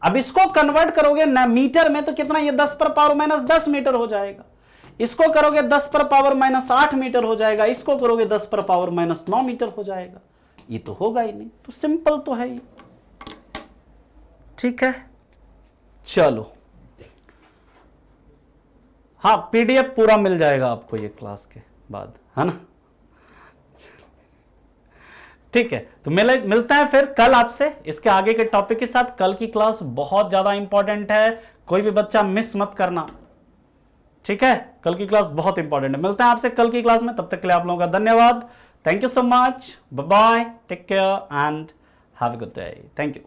S1: अब इसको कन्वर्ट करोगे ना मीटर में तो कितना, ये 10 पर पावर -10 मीटर हो जाएगा। इसको करोगे 10 पर पावर -8 मीटर हो जाएगा, इसको करोगे 10 पर पावर -9 मीटर हो जाएगा। ये तो होगा ही नहीं, तो सिंपल तो है ये, ठीक है। चलो हाँ पीडीएफ पूरा मिल जाएगा आपको ये क्लास के बाद, है ना। ठीक है, तो मिलते हैं फिर कल आपसे इसके आगे के टॉपिक के साथ। कल की क्लास बहुत ज्यादा इंपॉर्टेंट है, कोई भी बच्चा मिस मत करना, ठीक है। कल की क्लास बहुत इंपॉर्टेंट है। मिलते हैं आपसे कल की क्लास में, तब तक के लिए आप लोगों का धन्यवाद। Thank you so much, bye bye, take care and have a good day, thank you.